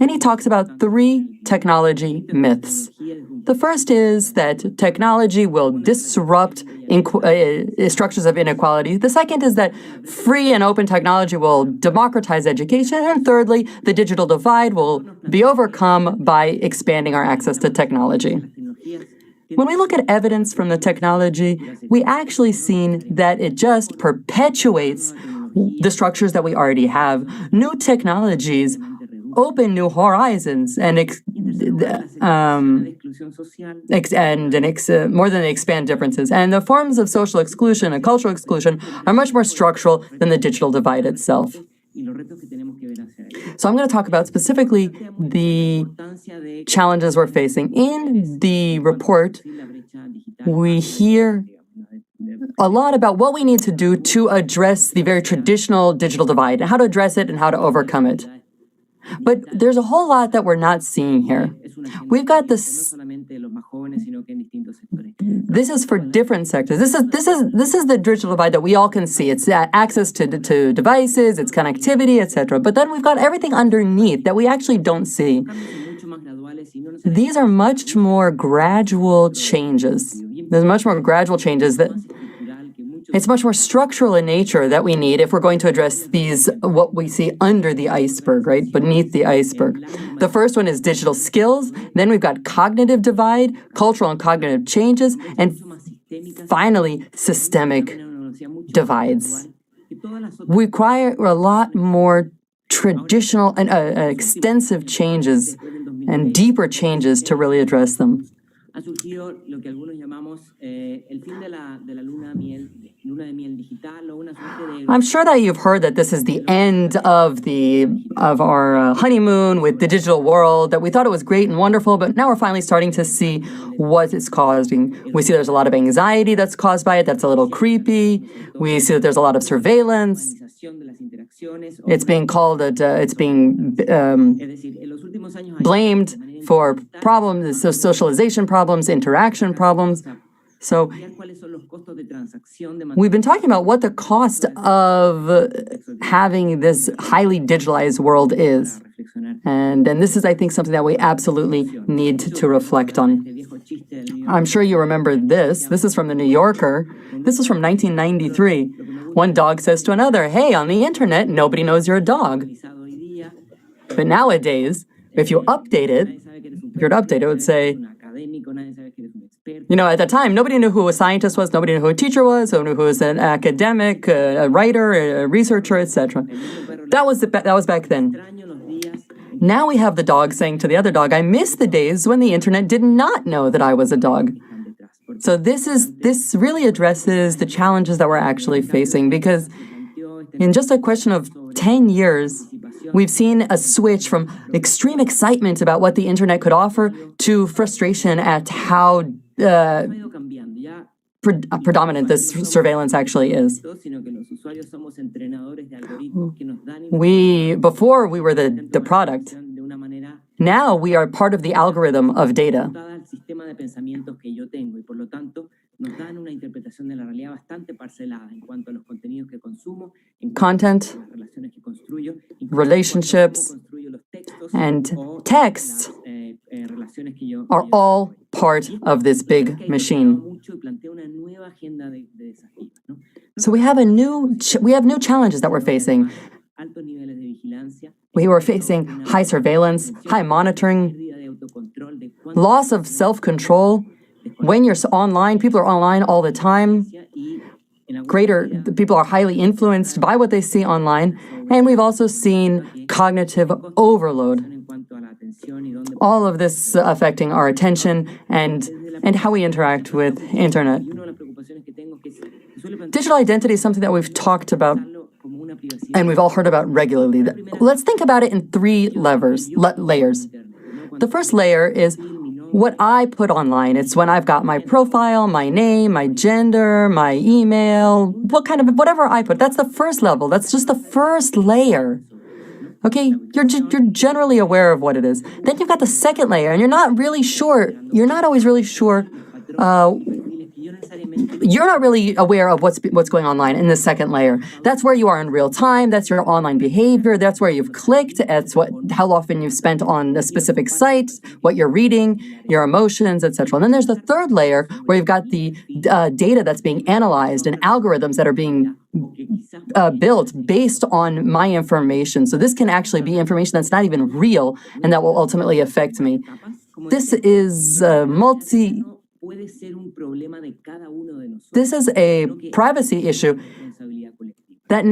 And he talks about 3 technology myths. The first is that technology will disrupt structures of inequality. The second is that free and open technology will democratize education. And thirdly, the digital divide will be overcome by expanding our access to technology. When we look at evidence from the technology, we actually seen that it just perpetuates the structures that we already have. New technologies open new horizons and more than expand differences. And the forms of social exclusion and cultural exclusion are much more structural than the digital divide itself. So I'm going to talk about specifically the challenges we're facing. In the report, we hear a lot about what we need to do to address the very traditional digital divide, and how to address it and how to overcome it. But there's a whole lot that we're not seeing here. We've got this. This is for different sectors. This is the digital divide that we all can see. It's access to devices, it's connectivity, etc. But then we've got everything underneath that we actually don't see. These are much more gradual changes. There's much more gradual changes that. It's much more structural in nature that we need if we're going to address these, what we see under the iceberg, right? Beneath the iceberg. The first one is digital skills. Then we've got cognitive divide, cultural and cognitive changes, and finally, systemic divides. We require a lot more traditional and extensive changes and deeper changes to really address them. I'm sure that you've heard that this is the end of our honeymoon with the digital world, that we thought it was great and wonderful, but now we're finally starting to see what it's causing. We see there's a lot of anxiety that's caused by it, that's a little creepy. We see that there's a lot of surveillance. It's being called, blamed for problems, so socialization problems, interaction problems. So we've been talking about what the cost of having this highly digitalized world is. And this is, I think, something that we absolutely need to reflect on. I'm sure you remember this. This is from the New Yorker. This is from 1993. One dog says to another, "Hey, on the internet, nobody knows you're a dog." But nowadays, if you're updated, it would say, at the time, nobody knew who a scientist was, nobody knew who a teacher was, nobody knew who was an academic, a writer, a researcher, etc. That was back then. Now we have the dog saying to the other dog, "I miss the days when the internet did not know that I was a dog." So this really addresses the challenges that we're actually facing, because in just a question of 10 years, we've seen a switch from extreme excitement about what the internet could offer to frustration at how predominant this surveillance actually is. Before we were the product. Now we are part of the algorithm of data. Content, relationships, and texts are all part of this big machine. So we have new challenges that we're facing. We were facing high surveillance, high monitoring, loss of self-control. When you're online, people are online all the time. People are highly influenced by what they see online. And we've also seen cognitive overload. All of this affecting our attention and how we interact with internet. Digital identity is something that we've talked about and we've all heard about regularly. Let's think about it in three layers. The first layer is what I put online. It's when I've got my profile, my name, my gender, my email, whatever I put. That's the first level. That's just the first layer. Okay, you're generally aware of what it is. Then you've got the second layer, and you're not always really sure. You're not really aware of what's going online in the second layer. That's where you are in real time. That's your online behavior. That's where you've clicked. That's how often you've spent on a specific site, what you're reading, your emotions, etc. And then there's the third layer where you've got the data that's being analyzed and algorithms that are being built based on my information. So this can actually be information that's not even real and that will ultimately affect me. This is This is a privacy issue that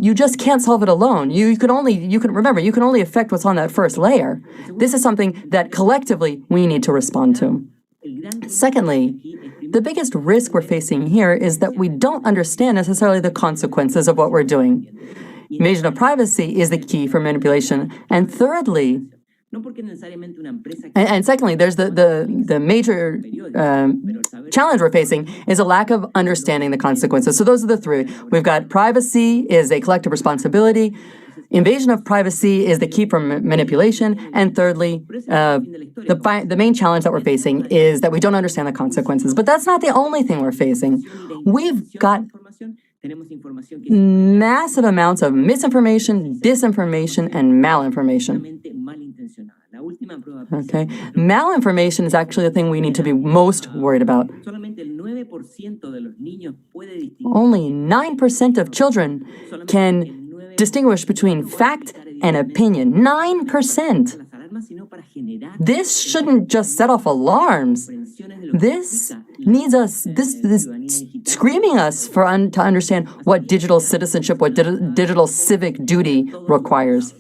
you just can't solve it alone. You can only affect what's on that first layer. This is something that collectively we need to respond to. Secondly, the biggest risk we're facing here is that we don't understand necessarily the consequences of what we're doing. Invasion of privacy is the key for manipulation. And thirdly, and secondly, there's the major challenge we're facing is a lack of understanding the consequences. So those are the three. We've got privacy is a collective responsibility. Invasion of privacy is the key for manipulation. And thirdly, the main challenge that we're facing is that we don't understand the consequences. But that's not the only thing we're facing. We've got massive amounts of misinformation, disinformation, and malinformation. Okay, malinformation is actually the thing we need to be most worried about. Only 9% of children can distinguish between fact and opinion. 9%. This shouldn't just set off alarms. This needs us, this screaming us to understand what digital citizenship, what digital civic duty requires.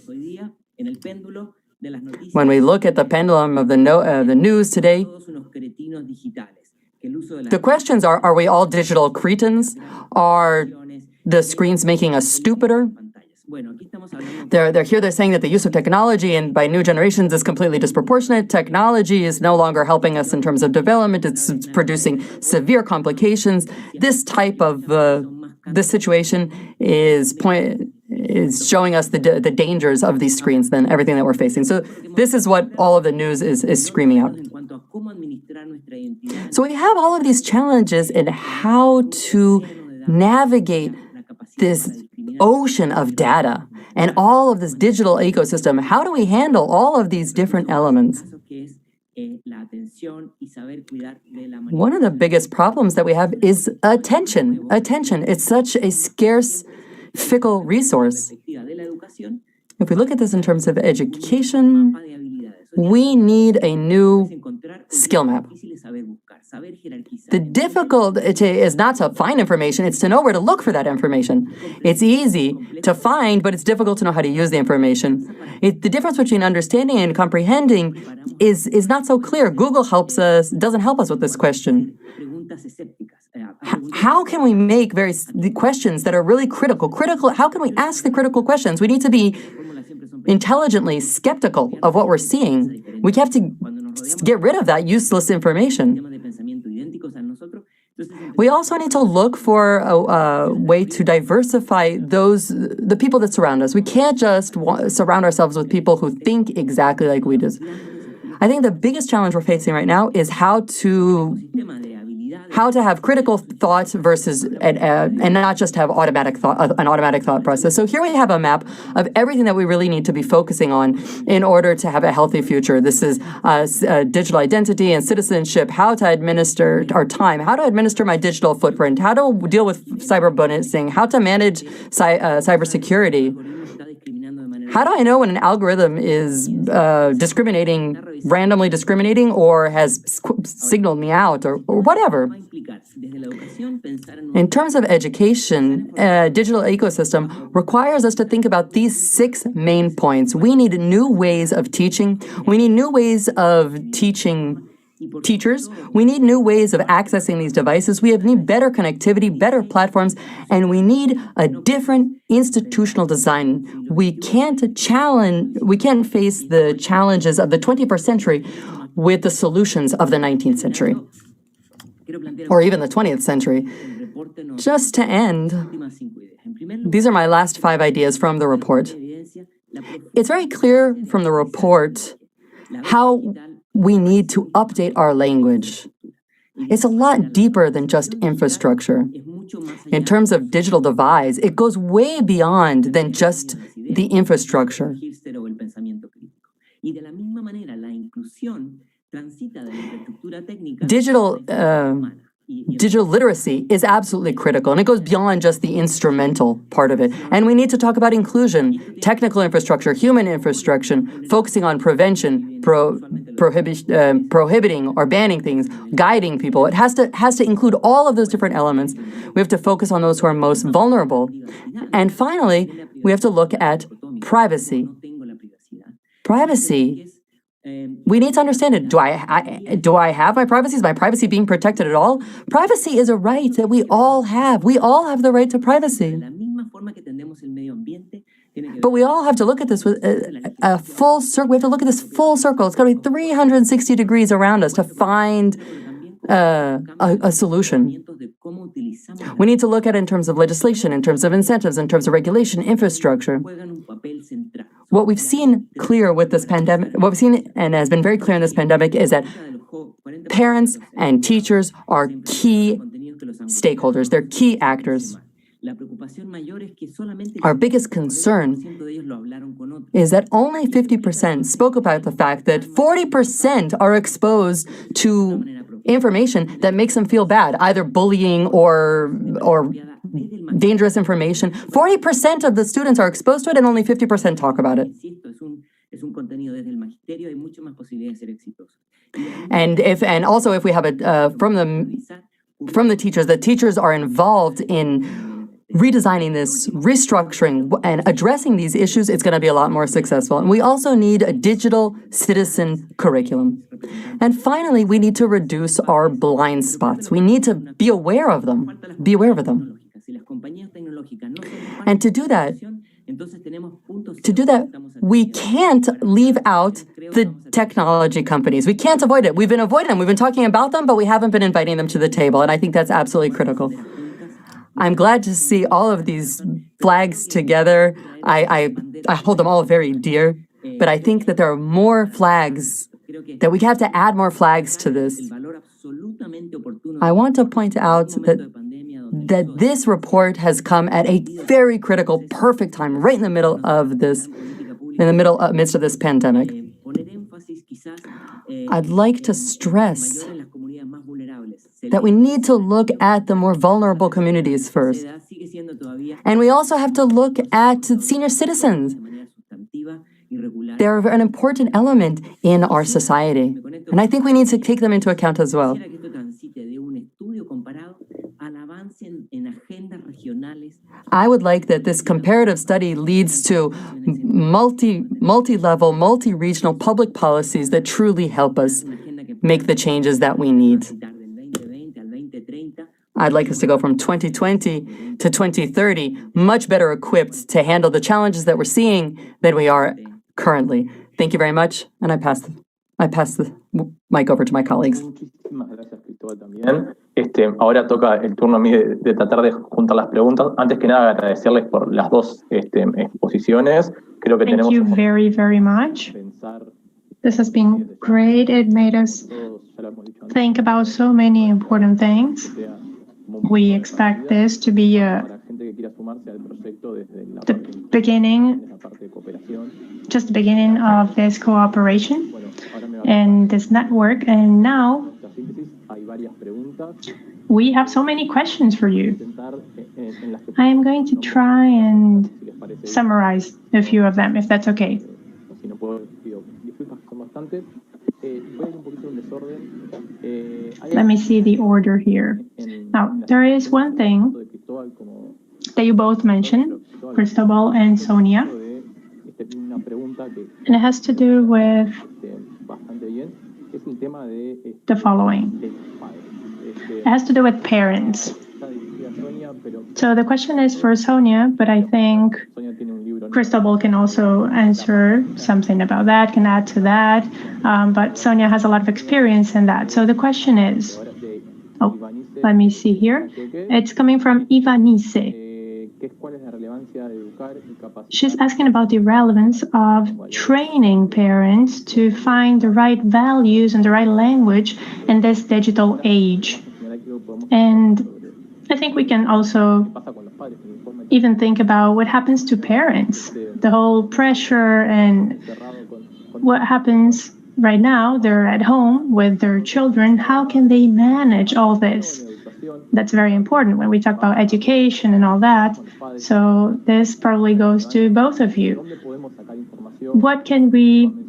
When we look at the pendulum of the news today, the questions are we all digital cretins? Are the screens making us stupider? They're saying that the use of technology and by new generations is completely disproportionate. Technology is no longer helping us in terms of development. It's producing severe complications. This type of this situation is showing us the dangers of these screens than everything that we're facing. So this is what all of the news is screaming out. So we have all of these challenges in how to navigate this ocean of data and all of this digital ecosystem. How do we handle all of these different elements? One of the biggest problems that we have is attention. Attention. It's such a scarce, fickle resource. If we look at this in terms of education, we need a new skill map. The difficulty is not to find information, it's to know where to look for that information. It's easy to find, but it's difficult to know how to use the information. The difference between understanding and comprehending is not so clear. Google doesn't help us with this question. How can we make the questions that are really critical? How can we ask the critical questions? We need to be intelligently skeptical of what we're seeing. We have to get rid of that useless information. We also need to look for a way to diversify the people that surround us. We can't just surround ourselves with people who think exactly like we do. I think the biggest challenge we're facing right now is how to have critical thought versus and not just have an automatic thought process. So here we have a map of everything that we really need to be focusing on in order to have a healthy future. This is digital identity and citizenship, how to administer our time, how to administer my digital footprint, how to deal with cyberbullying, how to manage cybersecurity. How do I know when an algorithm is randomly discriminating, or has signaled me out, or whatever? In terms of education, digital ecosystem requires us to think about these 6 main points. We need new ways of teaching. We need new ways of teaching teachers, we need new ways of accessing these devices. We need better connectivity, better platforms, and we need a different institutional design. We can't face the challenges of the 21st century with the solutions of the 19th century, or even the 20th century. Just to end, these are my last 5 ideas from the report. It's very clear from the report how we need to update our language. It's a lot deeper than just infrastructure. In terms of digital divides, it goes way beyond than just the infrastructure. Digital literacy is absolutely critical, and it goes beyond just the instrumental part of it. And we need to talk about inclusion, technical infrastructure, human infrastructure, focusing on prevention, prohibiting or banning things, guiding people. It has to include all of those different elements. We have to focus on those who are most vulnerable. And finally, we have to look at privacy. Privacy. We need to understand it. Do I have my privacy? Is my privacy being protected at all? Privacy is a right that we all have. We all have the right to privacy. But we all have to look at this with a full circle. We have to look at this full circle. It's got to be 360 degrees around us to find a solution. We need to look at it in terms of legislation, in terms of incentives, in terms of regulation, infrastructure. What we've seen clear with this pandemic, what we've seen and has been very clear in this pandemic is that parents and teachers are key stakeholders. They're key actors. Our biggest concern is that only 50% spoke about the fact that 40% are exposed to information that makes them feel bad, either bullying or dangerous information. 40% of the students are exposed to it and only 50% talk about it. And also if we have from the teachers are involved in redesigning this, restructuring, and addressing these issues, it's going to be a lot more successful. And we also need a digital citizen curriculum. And finally, we need to reduce our blind spots. We need to be aware of them. And to do that, we can't leave out the technology companies. We can't avoid it. We've been avoiding them. We've been talking about them, but we haven't been inviting them to the table. And I think that's absolutely critical. I'm glad to see all of these flags together. I hold them all very dear, but I think that there are more flags, that we have to add more flags to this. I want to point out that this report has come at a very critical, perfect time, right in the middle of this, midst of this pandemic. I'd like to stress that we need to look at the more vulnerable communities first. And we also have to look at senior citizens. They're an important element in our society. And I think we need to take them into account as well. I would like that this comparative study leads to multi-level, multi-regional public policies that truly help us make the changes that we need. I'd like us to go from 2020 to 2030 much better equipped to handle the challenges that we're seeing than we are currently. Thank you very much, and I pass the mic over to my colleagues. Ahora toca el turno a mí de tratar de juntar las preguntas. Antes que nada, agradecerles por las dos exposiciones. Creo que Thank you very, very much. This has been great. It made us think about so many important things. We expect this to be the beginning of this cooperation and this network. And now we have so many questions for you. I am going to try and summarize a few of them, if that's okay. Let me see the order here. Now, there is one thing that you both mentioned, Cristobal and Sonia, and it has to do with the following. It has to do with parents. So the question is for Sonia, but I think Cristobal can also answer something about that, can add to that, but Sonia has a lot of experience in that. So the question is, let me see here. It's coming from Ivanice. She's asking about the relevance of training parents to find the right values and the right language in this digital age. And I think we can also even think about what happens to parents, the whole pressure and what happens right now. They're at home with their children. How can they manage all this? That's very important when we talk about education and all that. So this probably goes to both of you.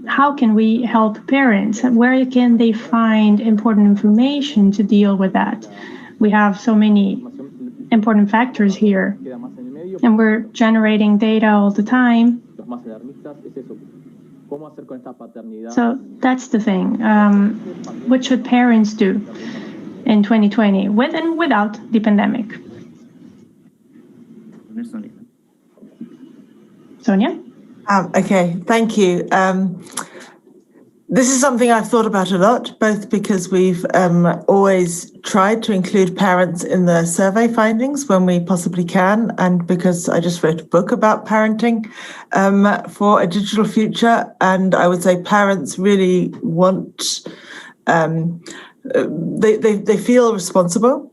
How can we help parents? Where can they find important information to deal with that? We have so many important factors here, and we're generating data all the time. So that's the thing. What should parents do in 2020, with and without the pandemic? Sonia? Okay, thank you. This is something I've thought about a lot, both because we've always tried to include parents in the survey findings when we possibly can, and because I just wrote a book about parenting for a digital future, and I would say parents really want, they feel responsible,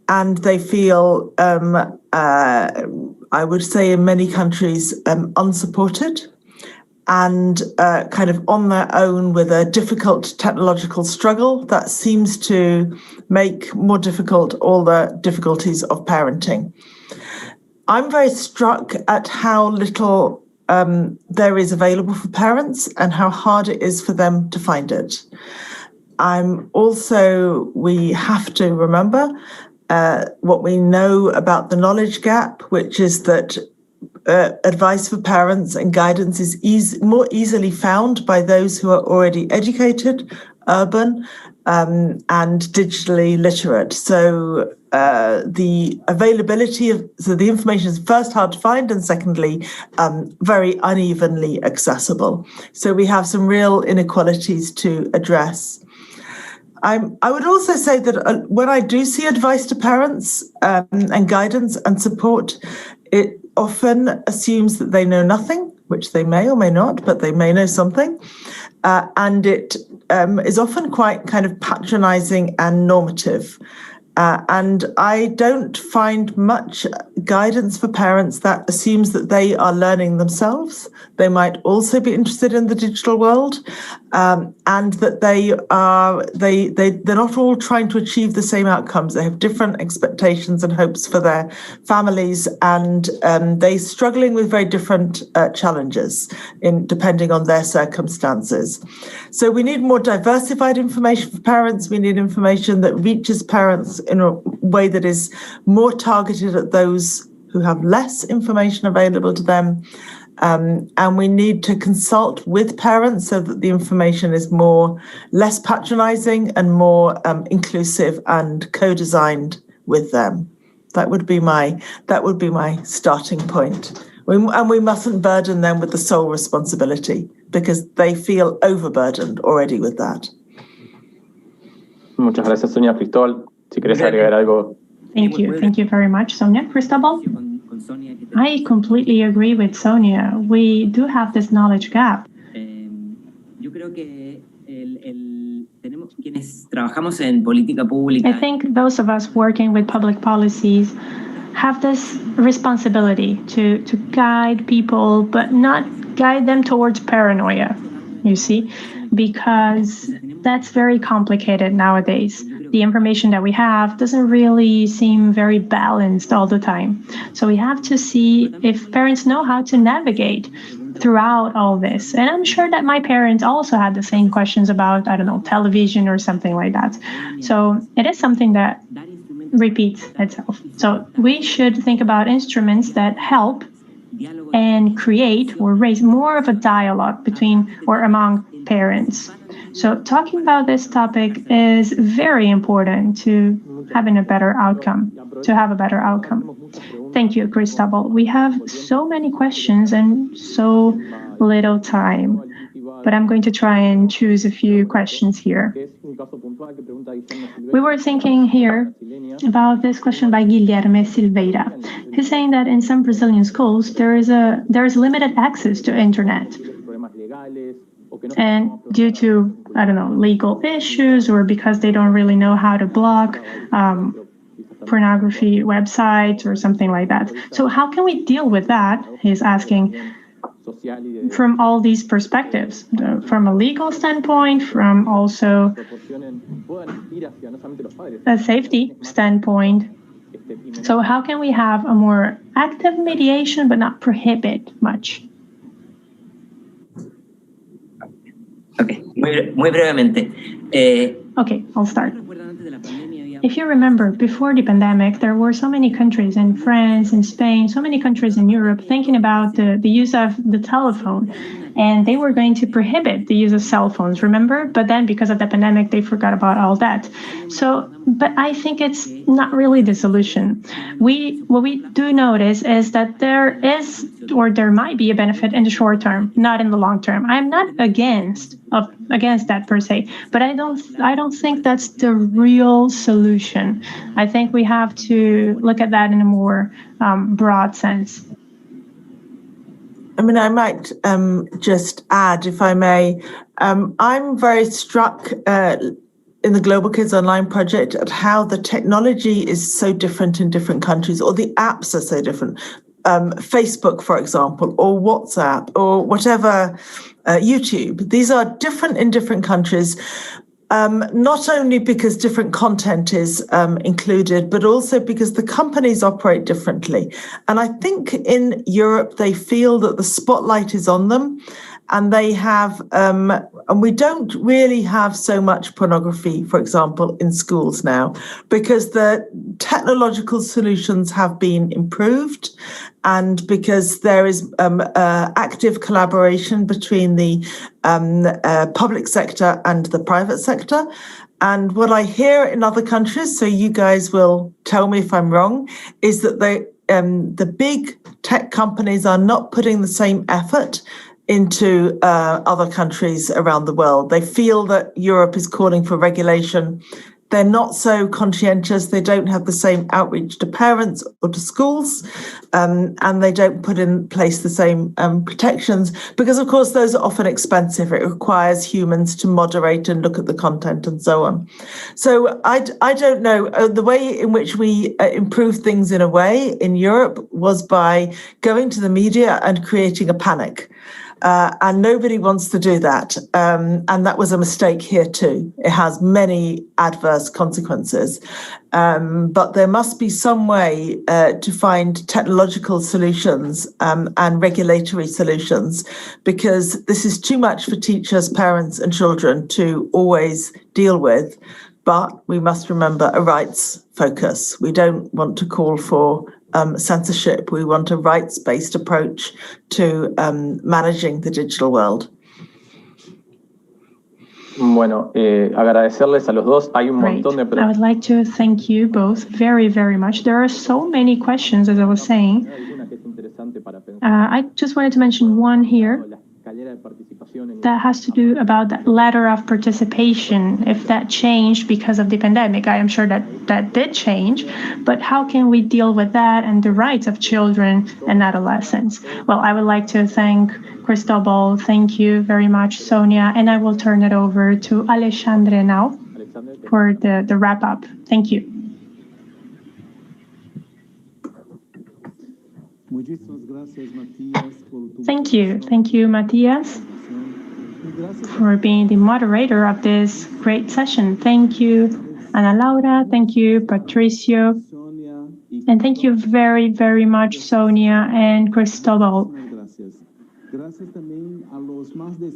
and they feel, I would say in many countries, unsupported, and kind of on their own with a difficult technological struggle that seems to make more difficult all the difficulties of parenting. I'm very struck at how little there is available for parents and how hard it is for them to find it. We have to remember what we know about the knowledge gap, which is that advice for parents and guidance is more easily found by those who are already educated, urban, and digitally literate. So the availability of the information is first hard to find, and secondly, very unevenly accessible. So we have some real inequalities to address. I would also say that when I do see advice to parents and guidance and support, it often assumes that they know nothing, which they may or may not, but they may know something. And it is often quite kind of patronizing and normative. And I don't find much guidance for parents that assumes that they are learning themselves. They might also be interested in the digital world, and that they're not all trying to achieve the same outcomes. They have different expectations and hopes for their families, and they're struggling with very different challenges depending on their circumstances. So we need more diversified information for parents. We need information that reaches parents in a way that is more targeted at those who have less information available to them. And we need to consult with parents so that the information is less patronizing and more inclusive and co-designed with them. That would be my starting point. And we mustn't burden them with the sole responsibility, because they feel overburdened already with that. Muchas gracias, Sonia. Cristóbal, si querés agregar algo. Thank you very much, Sonia. Cristóbal? I completely agree with Sonia. We do have this knowledge gap. I think those of us working with public policies have this responsibility to guide people, but not guide them towards paranoia, you see, because that's very complicated nowadays. The information that we have doesn't really seem very balanced all the time. So we have to see if parents know how to navigate throughout all this. And I'm sure that my parents also had the same questions about, I don't know, television or something like that. So it is something that repeats itself. So we should think about instruments that help and create or raise more of a dialogue between or among parents. So talking about this topic is very important to having a better outcome, to have a better outcome. Thank you, Cristobal. We have so many questions and so little time, but I'm going to try and choose a few questions here. We were thinking here about this question by Guilherme Silveira. He's saying that in some Brazilian schools, there is limited access to internet. And due to, I don't know, legal issues or because they don't really know how to block pornography websites or something like that. So how can we deal with that? He's asking from all these perspectives, from a legal standpoint, from also a safety standpoint. So how can we have a more active mediation but not prohibit much? Okay, muy brevemente. Okay, I'll start. If you remember, before the pandemic, there were so many countries in France, in Spain, so many countries in Europe thinking about the use of the telephone. And they were going to prohibit the use of cell phones, remember? But then because of the pandemic, they forgot about all that. So, but I think it's not really the solution. What we do notice is that there is, or there might be a benefit in the short term, not in the long term. I'm not against that per se, but I don't think that's the real solution. I think we have to look at that in a more broad sense. I mean, I might just add, if I may, I'm very struck in the Global Kids Online project at how the technology is so different in different countries, or the apps are so different. Facebook, for example, or WhatsApp, or whatever, YouTube. These are different in different countries. Not only because different content is included, but also because the companies operate differently. And I think in Europe, they feel that the spotlight is on them, and they have, and we don't really have so much pornography, for example, in schools now, because the technological solutions have been improved, and because there is active collaboration between the public sector and the private sector. And what I hear in other countries, so you guys will tell me if I'm wrong, is that the big tech companies are not putting the same effort into other countries around the world. They feel that Europe is calling for regulation. They're not so conscientious. They don't have the same outreach to parents or to schools, and they don't put in place the same protections, because, of course, those are often expensive. It requires humans to moderate and look at the content and so on. So I don't know. The way in which we improved things in a way in Europe was by going to the media and creating a panic. And nobody wants to do that. And that was a mistake here too. It has many adverse consequences. But there must be some way to find technological solutions and regulatory solutions, because this is too much for teachers, parents and children to always deal with. But we must remember a rights focus. We don't want to call for censorship. We want a rights-based approach to managing the digital world. Bueno, agradecerles a los dos. Hay un montón de preguntas. I would like to thank you both very, very much. There are so many questions, as I was saying. I just wanted to mention one here that has to do about that ladder of participation, if that changed because of the pandemic. I am sure that did change, but how can we deal with that and the rights of children and adolescents? Well, I would like to thank Cristobal. Thank you very much, Sonia, and I will turn it over to Alexandre now for the wrap up. Thank you. Thank you, Matías, for being the moderator of this great session. Thank you, Ana Laura. Thank you, Patricio. And thank you very, very much, Sonia and Cristobal.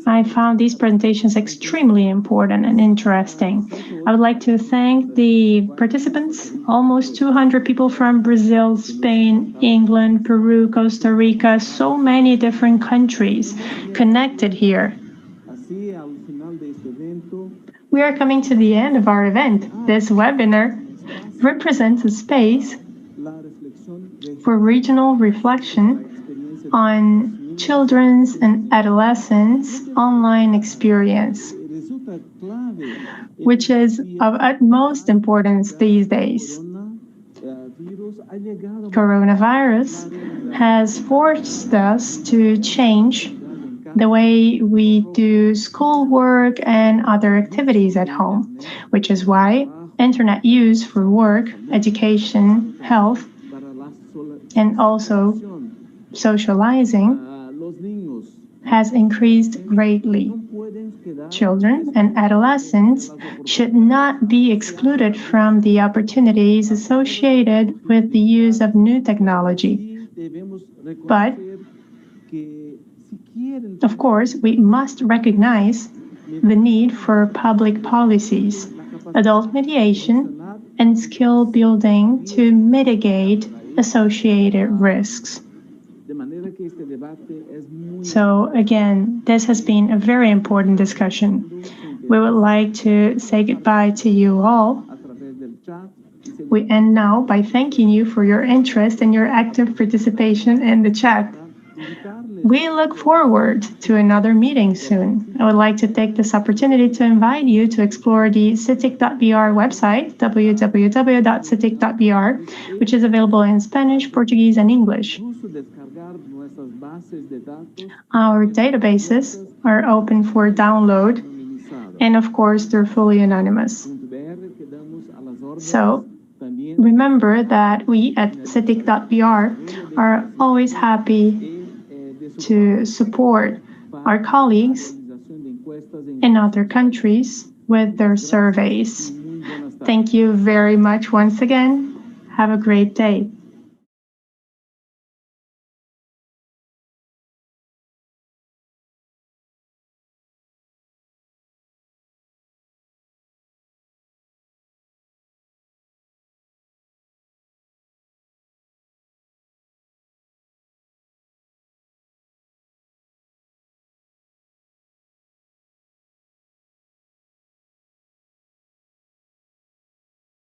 I found these presentations extremely important and interesting. I would like to thank the participants, almost 200 people from Brazil, Spain, England, Peru, Costa Rica, so many different countries connected here. We are coming to the end of our event. This webinar represents a space for regional reflection on children's and adolescents' online experience, which is of utmost importance these days. Coronavirus has forced us to change the way we do schoolwork and other activities at home, which is why internet use for work, education, health, and also socializing has increased greatly. Children and adolescents should not be excluded from the opportunities associated with the use of new technology. But, of course, we must recognize the need for public policies, adult mediation, and skill building to mitigate associated risks. So again, this has been a very important discussion. We would like to say goodbye to you all. We end now by thanking you for your interest and your active participation in the chat. We look forward to another meeting soon. I would like to take this opportunity to invite you to explore the CETIC.br website, www.cetic.br, which is available in Spanish, Portuguese, and English. Our databases are open for download, and of course, they're fully anonymous. So remember that we at CETIC.br are always happy to support our colleagues in other countries with their surveys. Thank you very much once again. Have a great day.